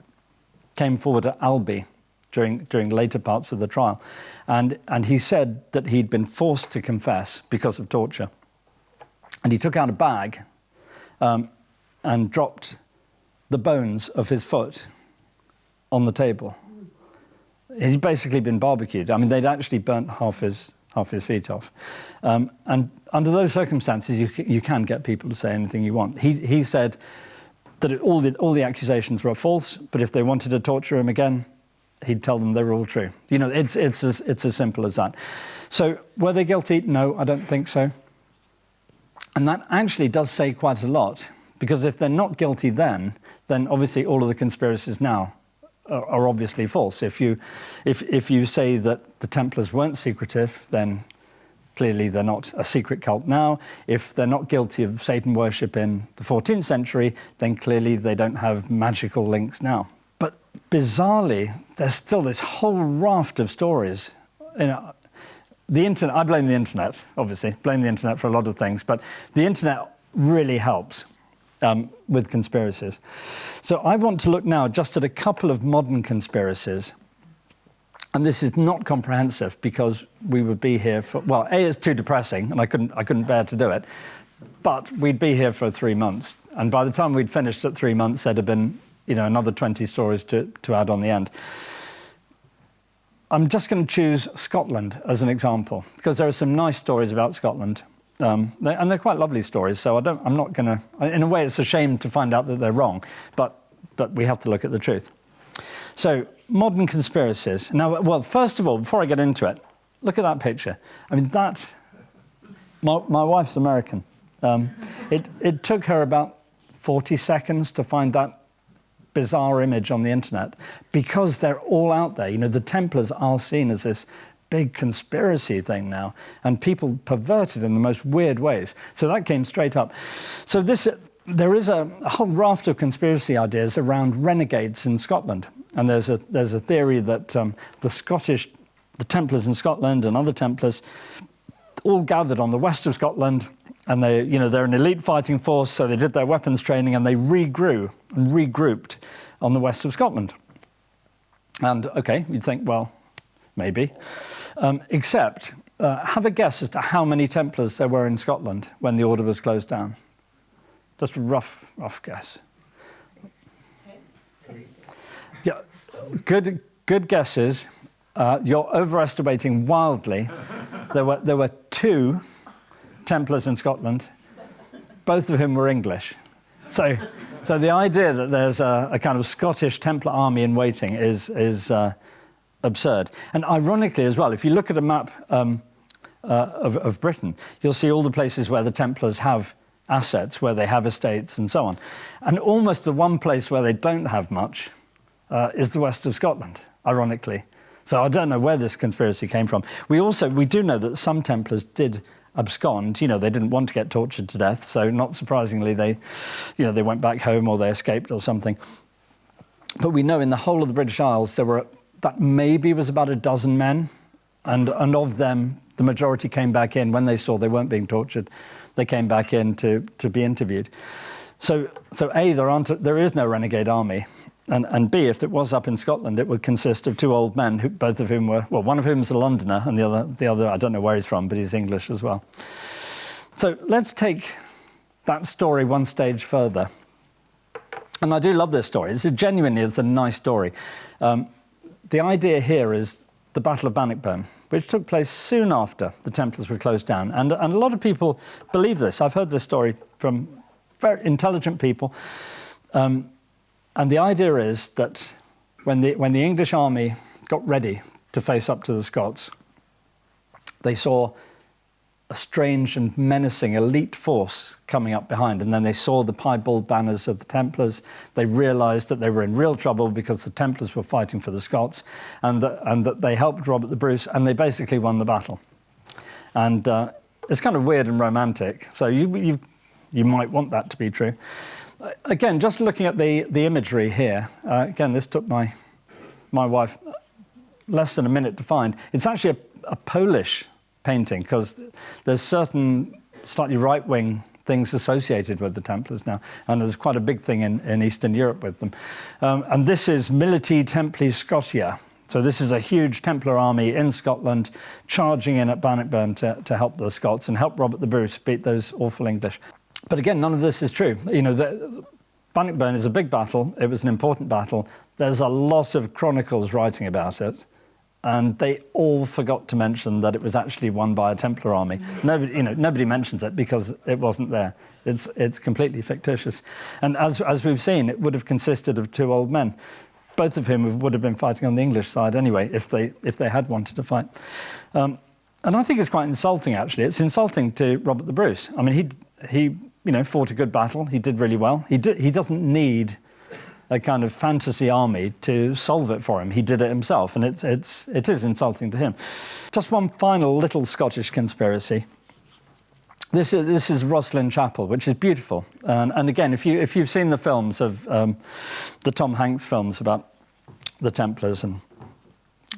came forward at Albi during later parts of the trial, and he said that he'd been forced to confess because of torture. And he took out a bag and dropped the bones of his foot on the table. He'd basically been barbecued. I mean, they'd actually burnt half his feet off. And under those circumstances, you can get people to say anything you want. He said that all the accusations were false, but if they wanted to torture him again, he'd tell them they were all true. It's as simple as that. So were they guilty? No, I don't think so. And that actually does say quite a lot, because if they're not guilty then obviously all of the conspiracies now are obviously false. If you say that the Templars weren't secretive, then clearly they're not a secret cult now. If they're not guilty of Satan worship in the 14th century, then clearly they don't have magical links now. But bizarrely, there's still this whole raft of stories. The internet, I blame the internet, obviously, blame the internet for a lot of things, but the internet really helps with conspiracies. So I want to look now just at a couple of modern conspiracies. And this is not comprehensive because we would be here for, well, A, it's too depressing and I couldn't bear to do it, but we'd be here for 3 months. And by the time we'd finished at 3 months, there'd have been, another 20 stories to add on the end. I'm just going to choose Scotland as an example because there are some nice stories about Scotland. And they're quite lovely stories, so I'm not going to... In a way, it's a shame to find out that they're wrong, but we have to look at the truth. So, modern conspiracies. Now, well, first of all, before I get into it, look at that picture. I mean, my wife's American. It took her about 40 seconds to find that bizarre image on the internet because they're all out there. The Templars are seen as this big conspiracy thing now, and people pervert it in the most weird ways. So that came straight up. So there is a whole raft of conspiracy ideas around renegades in Scotland, and there's a theory that the Templars in Scotland and other Templars all gathered on the west of Scotland, and they're an elite fighting force, so they did their weapons training and they regrew and regrouped on the west of Scotland. And okay, you'd think, well, maybe. Except, have a guess as to how many Templars there were in Scotland when the order was closed down. Just a rough guess. Yeah, good guesses. You're overestimating wildly. There were 2 Templars in Scotland, both of whom were English. So the idea that there's a kind of Scottish Templar army in waiting is absurd. And ironically as well, if you look at a map of Britain, you'll see all the places where the Templars have assets, where they have estates and so on. And almost the one place where they don't have much is the west of Scotland, ironically. So I don't know where this conspiracy came from. We do know that some Templars did abscond. They didn't want to get tortured to death, so not surprisingly they went back home or they escaped or something. But we know in the whole of the British Isles that maybe was about a dozen men, and of them the majority came back in when they saw they weren't being tortured. They came back in to be interviewed. So A, there is no renegade army, and B, if it was up in Scotland, it would consist of 2 old men, both of whom were, well, one of whom is a Londoner, and the other I don't know where he's from, but he's English as well. So let's take that story one stage further. And I do love this story. It's a nice story. The idea here is the Battle of Bannockburn, which took place soon after the Templars were closed down. And a lot of people believe this. I've heard this story from very intelligent people. And the idea is that when the English army got ready to face up to the Scots, they saw a strange and menacing elite force coming up behind. And then they saw the piebald banners of the Templars. They realised that they were in real trouble because the Templars were fighting for the Scots, and that they helped Robert the Bruce, and they basically won the battle. And it's kind of weird and romantic. So you might want that to be true. Again, just looking at the imagery here. Again, this took my wife less than a minute to find. It's actually a Polish painting, because there's certain slightly right-wing things associated with the Templars now, and there's quite a big thing in Eastern Europe with them. And this is Militi Templi Scotia. So this is a huge Templar army in Scotland charging in at Bannockburn to help the Scots and help Robert the Bruce beat those awful English. But again, none of this is true. You know, Bannockburn is a big battle. It was an important battle. There's a lot of chronicles writing about it. And they all forgot to mention that it was actually won by a Templar army. Nobody mentions it because it wasn't there. It's completely fictitious. And as we've seen, it would have consisted of two old men, both of whom would have been fighting on the English side anyway, if they had wanted to fight. And I think it's quite insulting, actually. It's insulting to Robert the Bruce. I mean, he fought a good battle. He did really well. He doesn't need a kind of fantasy army to solve it for him. He did it himself, and it is insulting to him. Just one final little Scottish conspiracy. This is Rosslyn Chapel, which is beautiful. And again, if you've seen the films of the Tom Hanks films about the Templars and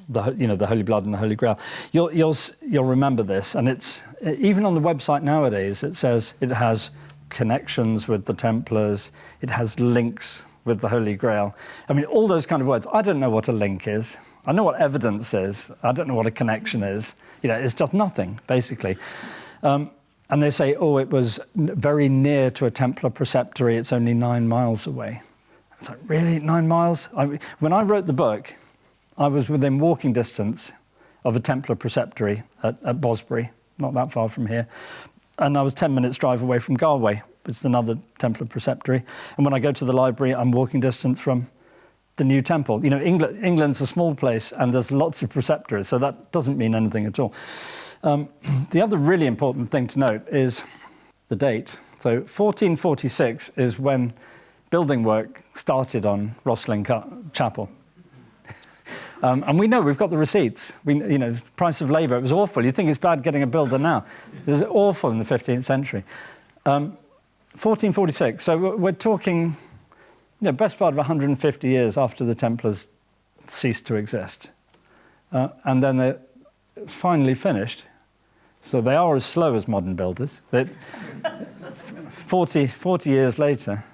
the Holy Blood and the Holy Grail, you'll remember this. And it's even on the website nowadays. It says it has connections with the Templars. It has links with the Holy Grail. I mean, all those kind of words. I don't know what a link is. I know what evidence is. I don't know what a connection is. It's just nothing, basically. And they say, it was very near to a Templar preceptory. It's only 9 miles away. It's like, really, 9 miles? When I wrote the book, I was within walking distance of a Templar preceptory at Bosbury, not that far from here. And I was 10 minutes drive away from Galway, which is another Templar preceptory. And when I go to the library, I'm walking distance from the new temple. England's a small place, and there's lots of preceptories, so that doesn't mean anything at all. The other really important thing to note is the date. So 1446 is when building work started on Rosslyn Chapel. And we know, we've got the receipts. Price of labour, it was awful. You think it's bad getting a builder now. It was awful in the 15th century. 1446, so we're talking best part of 150 years after the Templars ceased to exist. And then they're finally finished. So they are as slow as modern builders. 40 years later.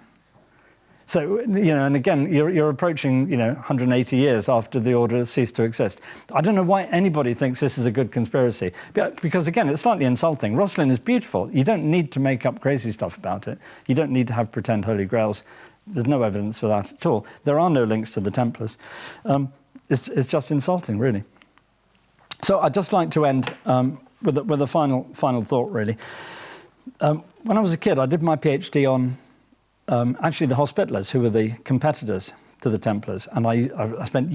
So, and again, you're approaching, 180 years after the order ceased to exist. I don't know why anybody thinks this is a good conspiracy. Because, again, it's slightly insulting. Rosslyn is beautiful. You don't need to make up crazy stuff about it. You don't need to have pretend Holy Grails. There's no evidence for that at all. There are no links to the Templars. It's just insulting, really. So I'd just like to end with a final thought, really. When I was a kid, I did my PhD on actually the Hospitallers, who were the competitors to the Templars. And I spent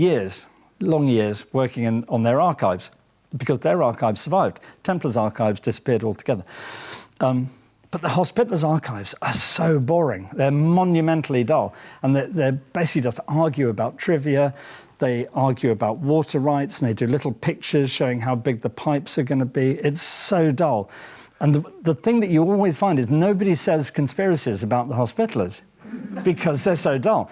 long years, working on their archives, because their archives survived. Templars' archives disappeared altogether. But the Hospitallers' archives are so boring. They're monumentally dull. And they basically just argue about trivia. They argue about water rights, and they do little pictures showing how big the pipes are going to be. It's so dull. And the thing that you always find is nobody says conspiracies about the Hospitallers because they're so dull.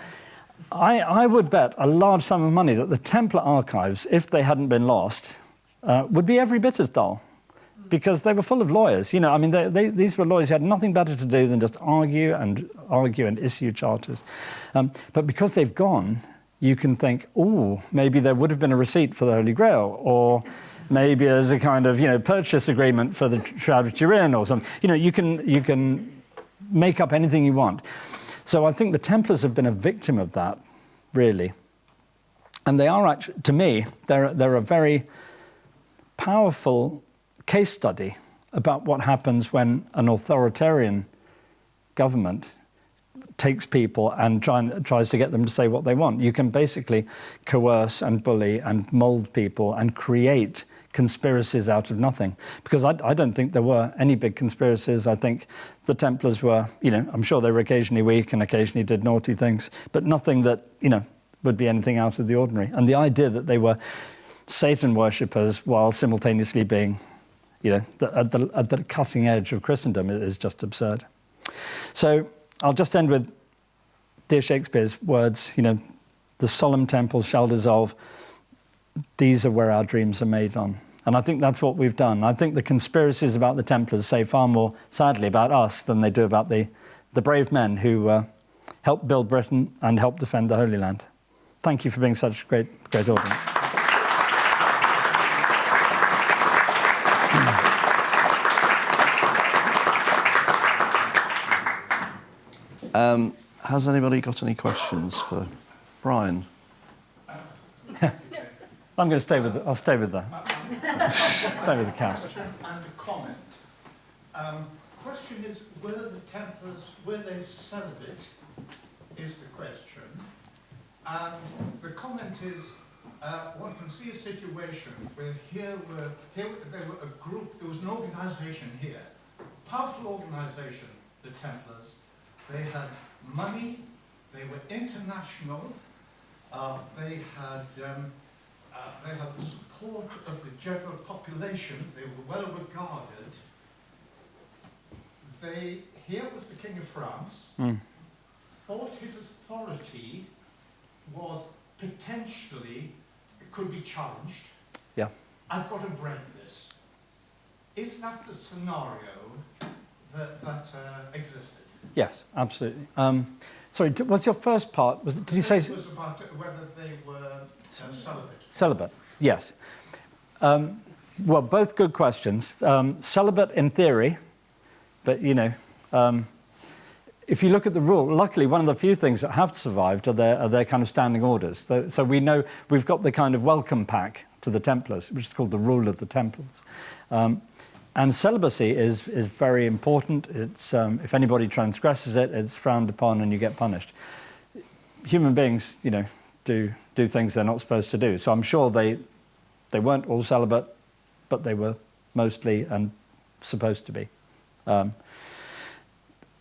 I would bet a large sum of money that the Templar archives, if they hadn't been lost, would be every bit as dull, because they were full of lawyers. These were lawyers who had nothing better to do than just argue and issue charters. But because they've gone, you can think, maybe there would have been a receipt for the Holy Grail, or maybe as a kind of, purchase agreement for the Shroud of Turin or something. You can make up anything you want. So I think the Templars have been a victim of that, really. And they are actually, to me, they're a very powerful case study about what happens when an authoritarian government takes people and tries to get them to say what they want. You can basically coerce and bully and mold people and create conspiracies out of nothing. Because I don't think there were any big conspiracies. I think the Templars were, I'm sure they were occasionally weak and occasionally did naughty things, but nothing that, would be anything out of the ordinary. And the idea that they were Satan worshippers while simultaneously being, at the cutting edge of Christendom is just absurd. So I'll just end with dear Shakespeare's words, the solemn temples shall dissolve. These are where our dreams are made on. And I think that's what we've done. I think the conspiracies about the Templars say far more, sadly, about us than they do about the brave men who helped build Britain and helped defend the Holy Land. Thank you for being such a great audience. Has anybody got any questions for Brian? I'll stay with the stay with the cat. And a comment. Question is, were the Templars, were they celibate, is the question. And the comment is, one can see a situation where here they were a group, there was an organisation here, powerful organisation, the Templars. They had money, they were international, they had the support of the general population, they were well regarded. Here was the King of France, thought his authority was potentially, could be challenged. Yeah. I've got to break this. Is that the scenario that existed? Yes, absolutely. Sorry, what's your first part? Did you say? It was about whether they were celibate. Celibate, yes. Well, both good questions. Celibate in theory, but if you look at the rule, luckily one of the few things that have survived are their kind of standing orders. So we know we've got the kind of welcome pack to the Templars, which is called the Rule of the Templars. And celibacy is very important. It's if anybody transgresses it, it's frowned upon and you get punished. Human beings, do things they're not supposed to do. So I'm sure they weren't all celibate, but they were mostly and supposed to be.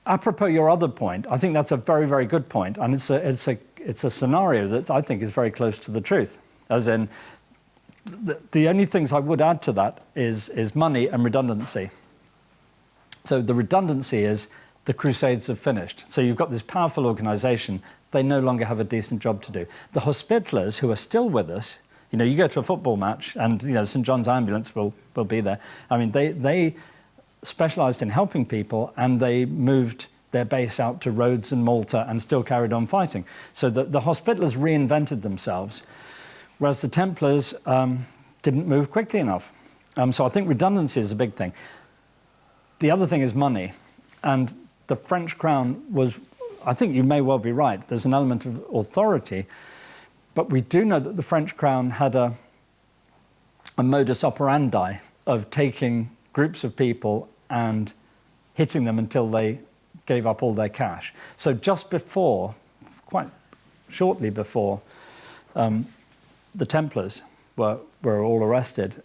Apropos your other point, I think that's a very, very good point, and it's a scenario that I think is very close to the truth. As in, the only things I would add to that is money and redundancy. So the redundancy is the Crusades have finished. So you've got this powerful organisation. They no longer have a decent job to do. The Hospitallers, who are still with us, you go to a football match and St John's Ambulance will be there. I mean, they specialised in helping people, and they moved their base out to Rhodes and Malta and still carried on fighting. So the Hospitallers reinvented themselves, whereas the Templars didn't move quickly enough. So I think redundancy is a big thing. The other thing is money, and the French crown was, I think you may well be right, there's an element of authority, but we do know that the French crown had a modus operandi of taking groups of people and hitting them until they gave up all their cash. So just before, quite shortly before, the Templars were all arrested,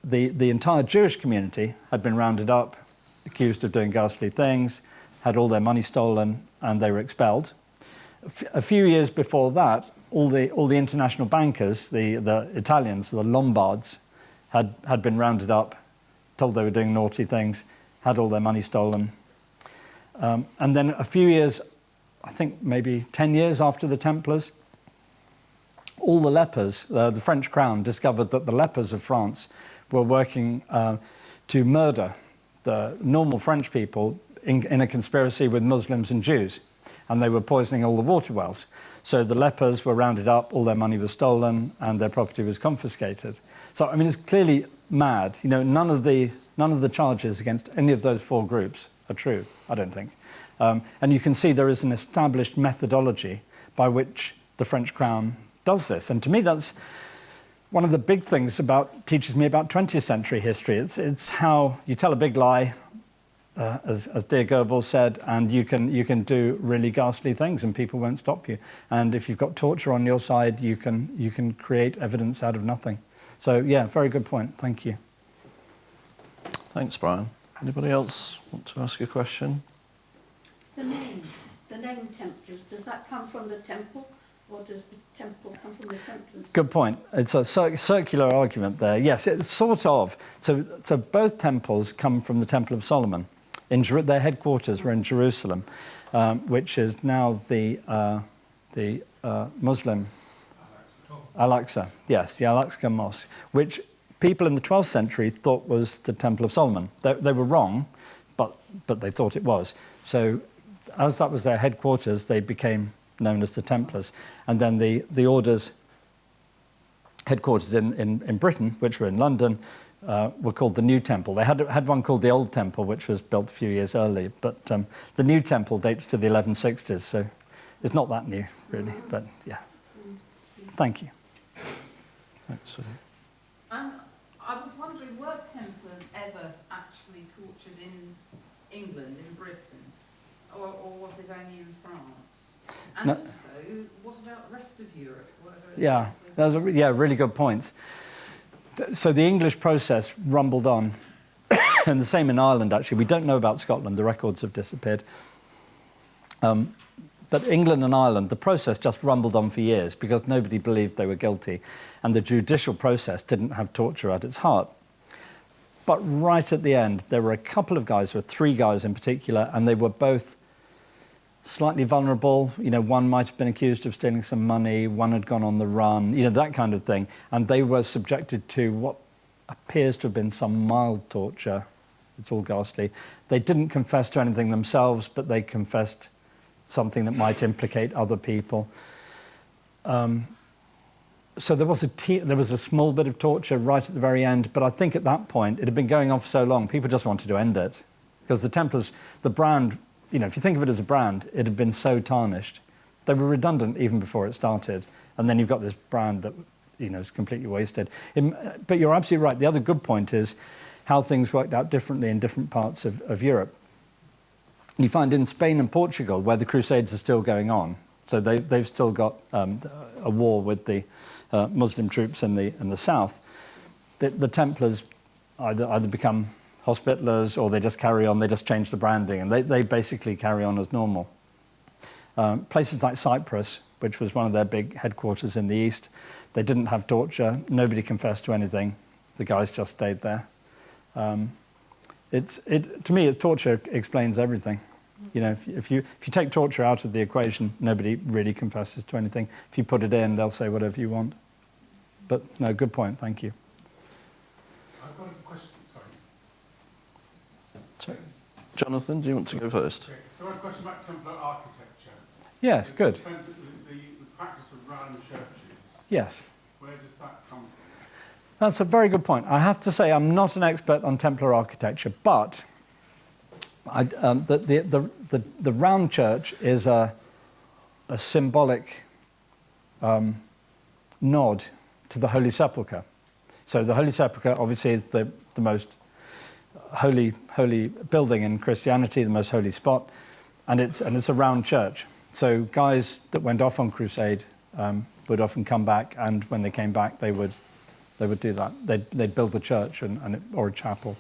the entire Jewish community had been rounded up, accused of doing ghastly things, had all their money stolen, and they were expelled. A few years before that, all the international bankers, the Italians, the Lombards, had been rounded up, told they were doing naughty things, had all their money stolen. And then a few years, I think maybe 10 years after the Templars, all the lepers, the French crown discovered that the lepers of France were working to murder the normal French people in a conspiracy with Muslims and Jews. And they were poisoning all the water wells. So the lepers were rounded up, all their money was stolen, and their property was confiscated. So, I mean, it's clearly mad. None of the charges against any of those four groups are true, I don't think. And you can see there is an established methodology by which the French crown does this. And to me, that's one of the big things teaches me about 20th century history. It's how you tell a big lie, as dear Goebbels said, and you can do really ghastly things and people won't stop you. And if you've got torture on your side, you can create evidence out of nothing. So yeah, very good point. Thank you. Thanks, Brian. Anybody else want to ask a question? The name Templars, does that come from the temple, or does the temple come from the Templars? Good point. It's a circular argument there. Yes, it's sort of. So both temples come from the Temple of Solomon. Their headquarters were in Jerusalem, which is now the Muslim Al-Aqsa. Yes, the Al-Aqsa Mosque, which people in the 12th century thought was the Temple of Solomon. They were wrong, but they thought it was. So as that was their headquarters, they became known as the Templars. And then the order's headquarters in Britain, which were in London, were called the New Temple. They had one called the Old Temple, which was built a few years earlier. But the New Temple dates to the 1160s, so it's not that new, really. But yeah, thank you. Thanks. I was wondering, were Templars ever actually tortured in England, in Britain, or was it only in France? And No. also, what about the rest of Europe? Yeah, that's really good point. So the English process rumbled on, and the same in Ireland, actually. We don't know about Scotland. The records have disappeared. But England and Ireland, the process just rumbled on for years because nobody believed they were guilty, and the judicial process didn't have torture at its heart. But right at the end, there were a couple of guys, or 3 guys in particular, and they were both slightly vulnerable. You know, one might have been accused of stealing some money, one had gone on the run, you know, that kind of thing. And they were subjected to what appears to have been some mild torture. It's all ghastly. They didn't confess to anything themselves, but they confessed something that might implicate other people. So there was a small bit of torture right at the very end, but I think at that point, it had been going on for so long, people just wanted to end it. Because the Templars, the brand, you know, if you think of it as a brand, it had been so tarnished. They were redundant even before it started. And then you've got this brand that, you know, is completely wasted. But you're absolutely right. The other good point is how things worked out differently in different parts of Europe. You find in Spain and Portugal, where the Crusades are still going on, so they've still got a war with the Muslim troops in the south. The Templars either become Hospitallers or they just carry on. They just change the branding, and they basically carry on as normal. Places like Cyprus, which was one of their big headquarters in the east, they didn't have torture. Nobody confessed to anything. The guys just stayed there. To me, torture explains everything. You know, if you take torture out of the equation, nobody really confesses to anything. If you put it in, they'll say whatever you want. But no, good point. Thank you. I've got a question. Sorry. Jonathan, do you want to go first? Okay. So I have a question about Templar architecture. Yes, good. The practice of round churches. Yes. Where does that come from? That's a very good point. I have to say I'm not an expert on Templar architecture, but the round church is a symbolic nod to the Holy Sepulchre. So the Holy Sepulchre obviously is the most holy building in Christianity, the most holy spot, and it's a round church. So guys that went off on crusade would often come back, and when they came back, they would do that. They'd build a church or a chapel.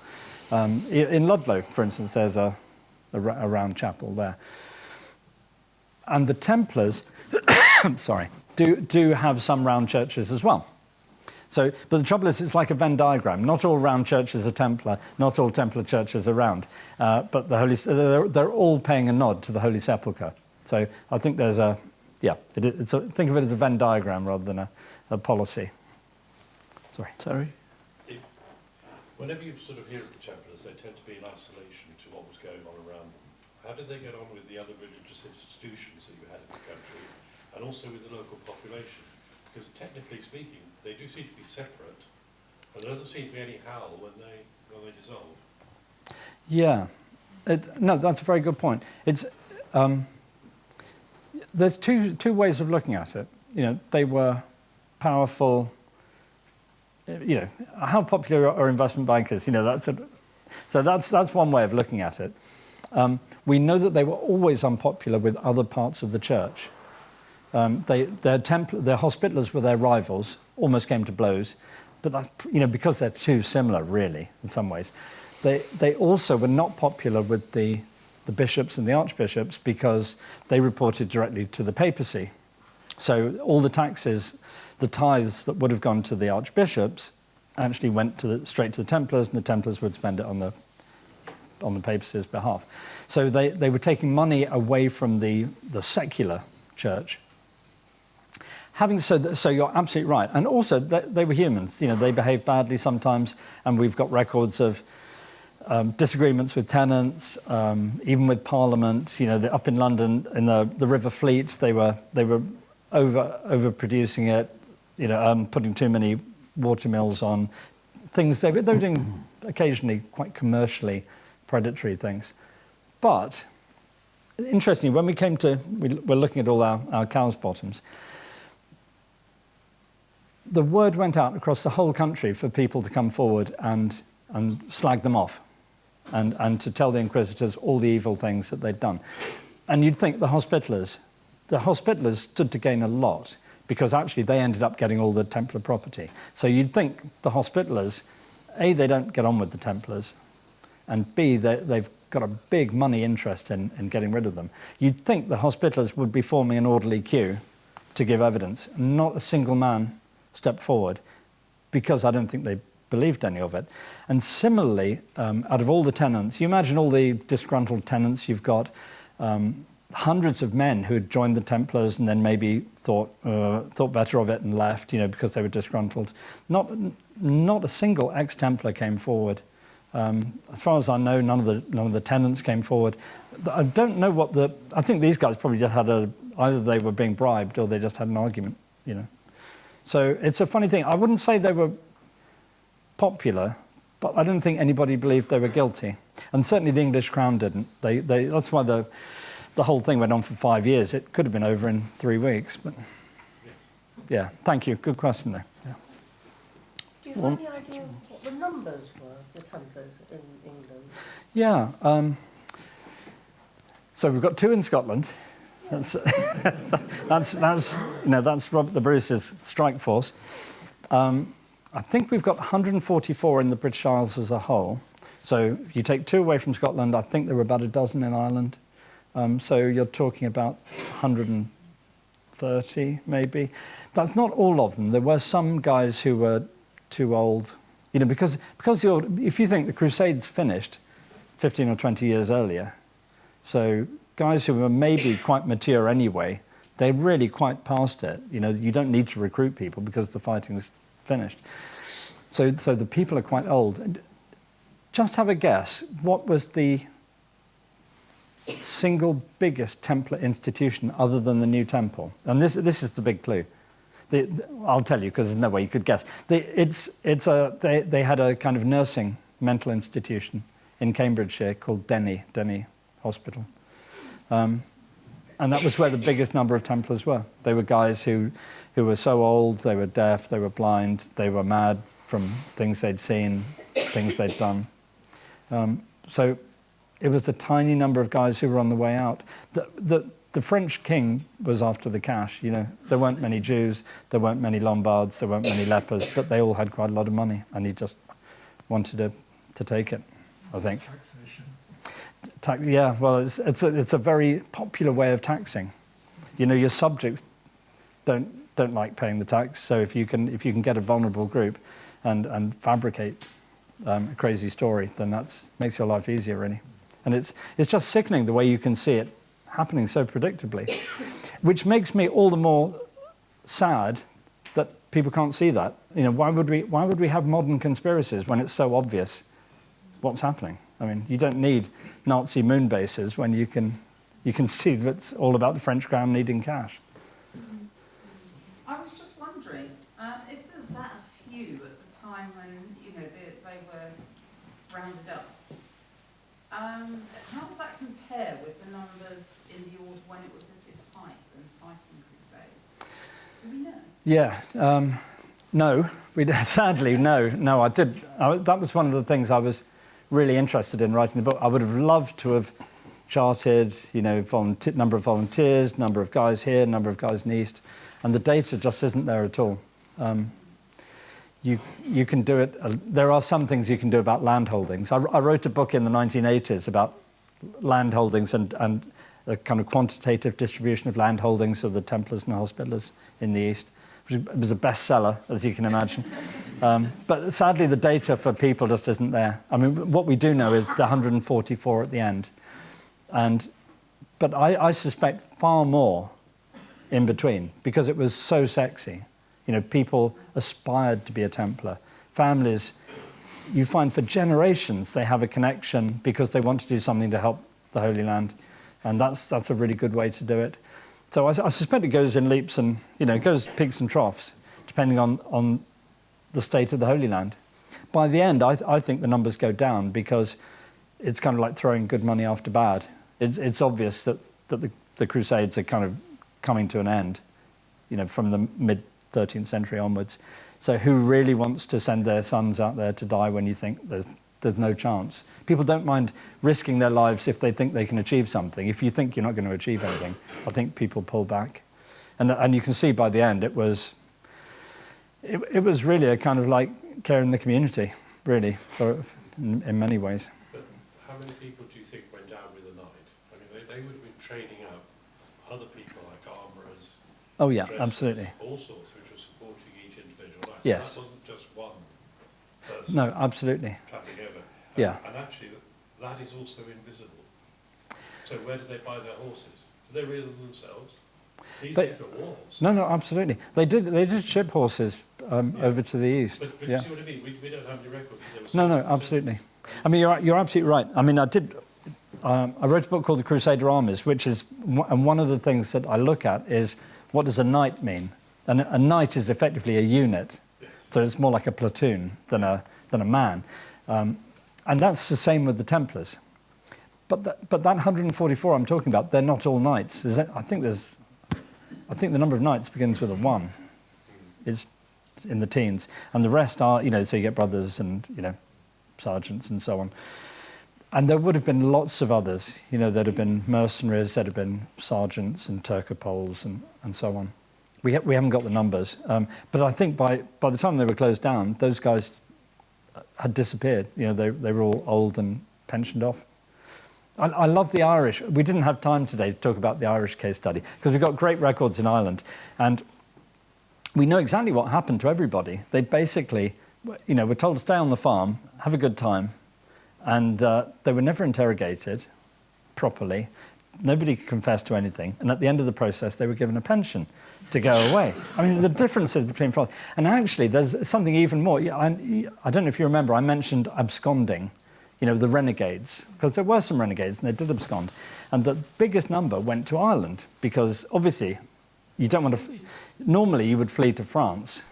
In Ludlow, for instance, there's a round chapel there. And the Templars, sorry, do have some round churches as well. So, but the trouble is, it's like a Venn diagram. Not all round churches are Templar. Not all Templar churches are round. But they're all paying a nod to the Holy Sepulchre. So I think there's think of it as a Venn diagram rather than a policy. Sorry. Terry? Whenever you sort of hear of the Templars, they tend to be in isolation to what was going on around them. How did they get on with the other religious institutions that you had in the country, and also with the local population? Because technically speaking, they do seem to be separate, and there doesn't seem to be any howl when they dissolve. Yeah, no, that's a very good point. It's there's two ways of looking at it. You know, they were powerful. You know, how popular are investment bankers? You know, that's one way of looking at it. We know that they were always unpopular with other parts of the church. Their Hospitallers were their rivals, almost came to blows. but that's, you know, because they're too similar, really, in some ways. They also were not popular with the bishops and the archbishops because they reported directly to the papacy. So all the taxes, the tithes that would have gone to the archbishops actually went straight to the Templars, and the Templars would spend it on the papacy's behalf. So they were taking money away from the secular church. So you're absolutely right. And also, they were humans. You know, they behaved badly sometimes, and we've got records of disagreements with tenants, even with Parliament. You know, up in London, in the River Fleet, they were overproducing it. You know, putting too many water mills on things. They were doing occasionally quite commercially predatory things. But interestingly, when we're looking at all our cow's bottoms, the word went out across the whole country for people to come forward and slag them off and to tell the inquisitors all the evil things that they'd done. And you'd think the Hospitallers stood to gain a lot because actually they ended up getting all the Templar property. So you'd think the Hospitallers, A, they don't get on with the Templars, and B, they've got a big money interest in getting rid of them. You'd think the Hospitallers would be forming an orderly queue to give evidence. Not a single man stepped forward because I don't think they believed any of it. And similarly, out of all the tenants, you imagine all the disgruntled tenants, you've got hundreds of men who had joined the Templars and then maybe thought better of it and left, you know, because they were disgruntled. Not a single ex-Templar came forward. As far as I know, none of the tenants came forward. I don't know I think these guys probably just had either they were being bribed or they just had an argument, you know. So it's a funny thing. I wouldn't say they were popular, but I don't think anybody believed they were guilty. And certainly the English Crown didn't. That's why the whole thing went on for 5 years. It could have been over in 3 weeks, but yeah, thank you. Good question there. Yeah. Do you have any idea what the numbers were of the Templars in England? Yeah. So we've got 2 in Scotland. That's Robert the Bruce's strike force. I think we've got 144 in the British Isles as a whole. So if you take 2 away from Scotland, I think there were about a dozen in Ireland. So you're talking about 130 maybe. That's not all of them. There were some guys who were too old, you know, because if you think the Crusades finished 15 or 20 years earlier, so guys who were maybe quite mature anyway, they're really quite past it. You know, you don't need to recruit people because the fighting's finished. So the people are quite old. Just have a guess. What was the single biggest Templar institution other than the New Temple? And this is the big clue. I'll tell you because there's no way you could guess. They had a kind of nursing mental institution in Cambridgeshire called Denny Hospital. And that was where the biggest number of Templars were. They were guys who were so old, they were deaf, they were blind, they were mad from things they'd seen, things they'd done. So it was a tiny number of guys who were on the way out. The French king was after the cash, you know. There weren't many Jews, there weren't many Lombards, there weren't many lepers, but they all had quite a lot of money, and he just wanted to take it, I think. Taxation. Yeah, well, it's a very popular way of taxing. You know, your subjects don't like paying the tax, so if you can get a vulnerable group and fabricate a crazy story, then that makes your life easier, really. And it's just sickening the way you can see it happening so predictably, which makes me all the more sad that people can't see that. You know, why would we have modern conspiracies when it's so obvious what's happening? I mean, you don't need Nazi moon bases when you can see that it's all about the French crown needing cash. I was just wondering if there's that few at the time when, you know, they were rounded up. How does that compare with the numbers in the order when it was at its height and fighting Crusades? Do we know? Yeah. No. Sadly, no. I did. That was one of the things I was really interested in writing the book. I would have loved to have charted, you know, number of volunteers, number of guys here, number of guys in the East, and the data just isn't there at all. you can do it. There are some things you can do about land holdings. I wrote a book in the 1980s about land holdings and the kind of quantitative distribution of land holdings of the Templars and the Hospitallers in the East. It was a bestseller, as you can imagine. But sadly, the data for people just isn't there. I mean, what we do know is the 144 at the end. But I suspect far more in between, because it was so sexy. You know, people aspired to be a Templar. Families, you find for generations, they have a connection because they want to do something to help the Holy Land. And that's a really good way to do it. So I suspect it goes in leaps and, you know, it goes peaks and troughs, depending on the state of the Holy Land. By the end, I think the numbers go down because it's kind of like throwing good money after bad. It's obvious that the Crusades are kind of coming to an end, you know, from the mid-13th century onwards. So who really wants to send their sons out there to die when you think there's no chance? People don't mind risking their lives if they think they can achieve something. If you think you're not going to achieve anything, I think people pull back. And you can see by the end it was really a kind of like care in the community, really, in many ways. But how many people do you think went out with a knight? I mean, they would have been training up other people like armourers, Oh yeah, dressers, absolutely. all sorts, which were supporting each individual knight. Yes. So that wasn't just one person No, absolutely. travelling over. Yeah. And actually, that is also invisible. So where did they buy their horses? Did they rear them themselves? These They- things were wars. No, absolutely. They did ship horses over to the east. But Yeah. you see what I mean? We don't have any records. That there was No, something to- absolutely. I mean, you're absolutely right. I mean, I wrote a book called The Crusader Armies, which is, and one of the things that I look at is what does a knight mean? And a knight is effectively a unit, Yes. so it's more like a platoon than a man. And that's the same with the Templars. But that 144 I'm talking about, they're not all knights. I think the number of knights begins with a 1. It's in the teens, and the rest are, you know, so you get brothers and, you know, sergeants and so on. And there would have been lots of others, you know, there'd have been mercenaries, there'd have been sergeants and Turcopoles and so on. We haven't got the numbers, but I think by the time they were closed down, those guys had disappeared. You know, they were all old and pensioned off. I love the Irish. We didn't have time today to talk about the Irish case study because we've got great records in Ireland, and we know exactly what happened to everybody. They basically, you know, were told to stay on the farm, have a good time, and they were never interrogated properly. Nobody could confess to anything, and at the end of the process, they were given a pension to go away. I mean, the differences between France, and actually, there's something even more. I don't know if you remember, I mentioned absconding. You know, the renegades, because there were some renegades and they did abscond. And the biggest number went to Ireland because obviously you don't want to, normally you would flee to France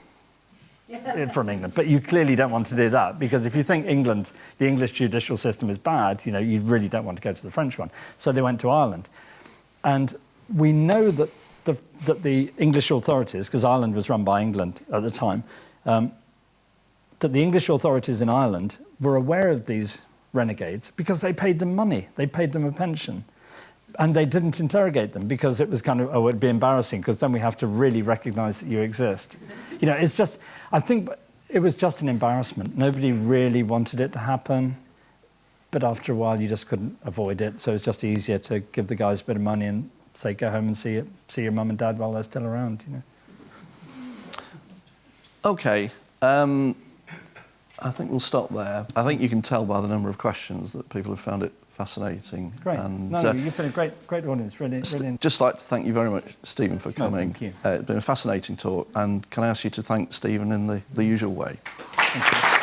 from England, but you clearly don't want to do that because if you think England, the English judicial system is bad, you know, you really don't want to go to the French one. So they went to Ireland. And we know that the English authorities, because Ireland was run by England at the time, that the English authorities in Ireland were aware of these renegades because they paid them money, they paid them a pension, and they didn't interrogate them because it was kind of, oh, it'd be embarrassing because then we have to really recognize that you exist. You know, it's just, I think it was just an embarrassment. Nobody really wanted it to happen, but after a while you just couldn't avoid it, so it's just easier to give the guys a bit of money and say, go home and see your mum and dad while they're still around, you know. Okay. I think we'll stop there. I think you can tell by the number of questions that people have found it fascinating. Great. And, You've been a great audience, really. just like to thank you very much, Stephen, for coming. thank you. It's been a fascinating talk. And can I ask you to thank Stephen in the usual way? Thank you.